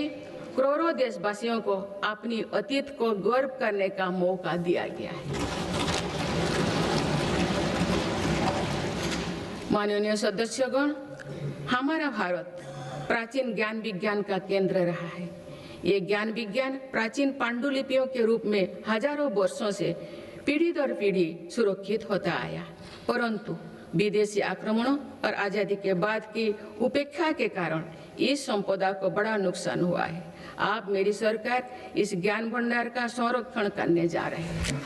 करोड़ों देशवासियों को अपनी अतीत को गर्व करने का मौका दिया गया है। माननीय सदस्यगण, हमारा भारत प्राचीन ज्ञान विज्ञान का केंद्र रहा है। ये ज्ञान विज्ञान प्राचीन पांडुलिपियों के रूप में हजारों वर्षों से पीढ़ी दर पीढ़ी सुरक्षित होता आया, परंतु विदेशी आक्रमणों और आजादी के बाद की उपेक्षा के कारण इस संपदा को बड़ा नुकसान हुआ है। आप मेरी सरकार इस ज्ञान भंडार का संरक्षण करने जा रहे हैं।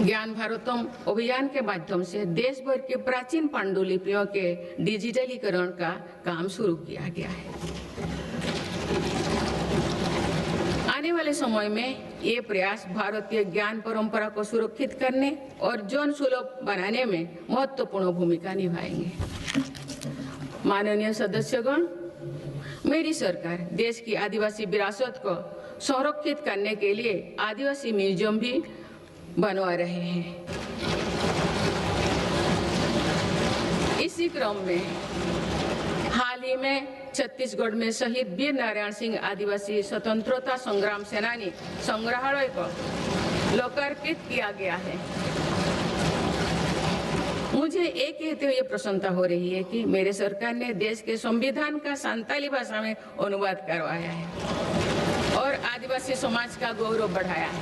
ज्ञान भारतम अभियान के माध्यम से देश भर के प्राचीन पांडुलिपियों के डिजिटलीकरण का काम शुरू किया गया है। आने वाले समय में ये प्रयास भारतीय ज्ञान परंपरा को सुरक्षित करने और जन सुलभ बनाने में महत्वपूर्ण भूमिका निभाएंगे। माननीय सदस्यगण, मेरी सरकार देश की आदिवासी विरासत को संरक्षित करने के लिए आदिवासी म्यूजियम भी बनवा रहे हैं। इसी क्रम में हाल ही में छत्तीसगढ़ में शहीद वीर नारायण सिंह आदिवासी स्वतंत्रता संग्राम सेनानी संग्रहालय को लोकार्पित किया गया है। मुझे एक कहते हुए प्रसन्नता हो रही है कि मेरे सरकार ने देश के संविधान का संताली भाषा में अनुवाद करवाया है और आदिवासी समाज का गौरव बढ़ाया है।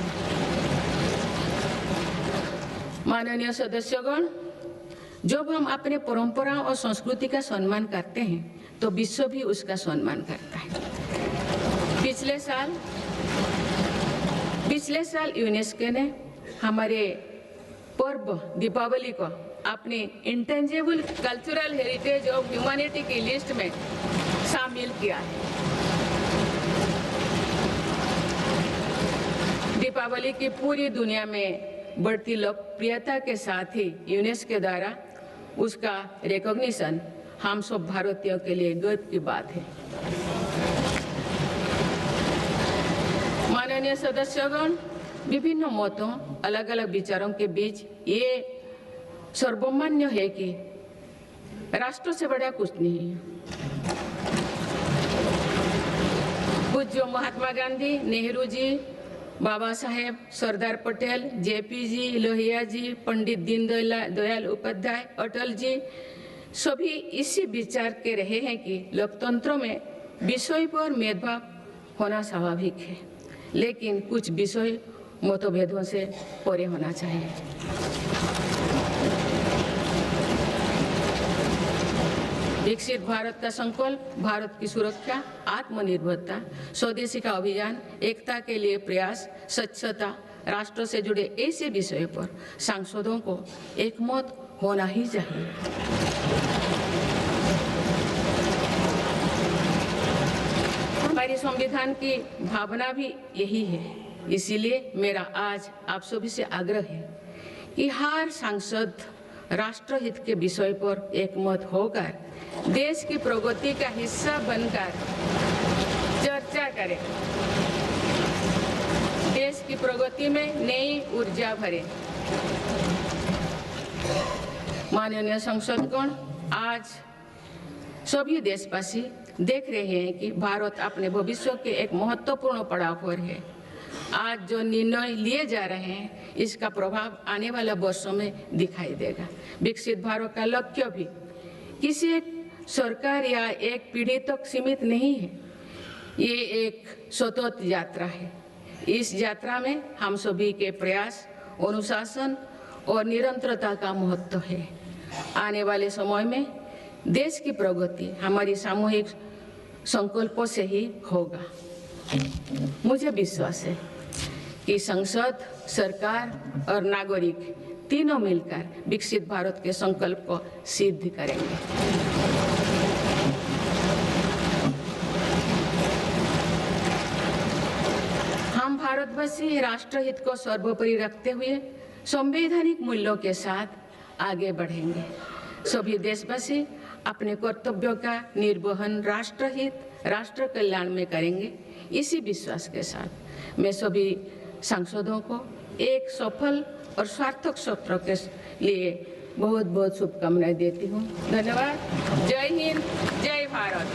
माननीय सदस्यगण, जब हम अपने परंपराओं और संस्कृति का सम्मान करते हैं तो विश्व भी उसका सम्मान करता है। पिछले साल यूनेस्को ने हमारे पर्व दीपावली को अपनी intangible cultural heritage of humanity की लिस्ट में शामिल किया है। दीपावली की पूरी दुनिया में बढ़ती लोकप्रियता के साथ ही यूनेस्को द्वारा उसका रिकॉग्निशन हम सब भारतीयों के लिए गर्व की बात है। माननीय सदस्यगण, विभिन्न मतों, अलग अलग विचारों के बीच ये सर्वमान्य है कि राष्ट्र से बड़ा कुछ नहीं है। पूज्य महात्मा गांधी, नेहरू जी, बाबा साहेब, सरदार पटेल, जेपी जी, लोहिया जी, पंडित दीनदयाल उपाध्याय, अटल जी सभी इसी विचार के रहे हैं कि लोकतंत्र में विषय पर भेदभाव होना स्वाभाविक है, लेकिन कुछ विषय मतभेदों से परे होना चाहिए। विकसित भारत का संकल्प, भारत की सुरक्षा, आत्मनिर्भरता, स्वदेशी का अभियान, एकता के लिए प्रयास, स्वच्छता, राष्ट्र से जुड़े ऐसे विषयों पर सांसदों को एकमत होना ही चाहिए। हमारे संविधान की भावना भी यही है। इसीलिए मेरा आज आप सभी से आग्रह है कि हर सांसद राष्ट्रहित के विषय पर एकमत होकर देश की प्रगति का हिस्सा बनकर चर्चा करें, देश की प्रगति में नई ऊर्जा भरे। माननीय सांसदगण, आज सभी देशवासी देख रहे हैं कि भारत अपने भविष्य के एक महत्वपूर्ण पड़ाव पर है। आज जो निर्णय लिए जा रहे हैं इसका प्रभाव आने वाले वर्षों में दिखाई देगा। विकसित भारत का लक्ष्य भी किसी एक सरकार या एक पीढ़ी तक सीमित नहीं है, ये एक सतत यात्रा है। इस यात्रा में हम सभी के प्रयास, अनुशासन और निरंतरता का महत्व है। आने वाले समय में देश की प्रगति हमारी सामूहिक संकल्पों से ही होगा। मुझे विश्वास है कि संसद, सरकार और नागरिक तीनों मिलकर विकसित भारत के संकल्प को सिद्ध करेंगे। हम भारतवासी राष्ट्रहित को सर्वोपरि रखते हुए संवैधानिक मूल्यों के साथ आगे बढ़ेंगे। सभी देशवासी अपने कर्तव्यों का निर्वहन राष्ट्रहित, राष्ट्र कल्याण में करेंगे। इसी विश्वास के साथ मैं सभी सांसदों को एक सफल और सार्थक सत्र के लिए बहुत बहुत शुभकामनाएं देती हूँ। धन्यवाद। जय हिंद, जय भारत।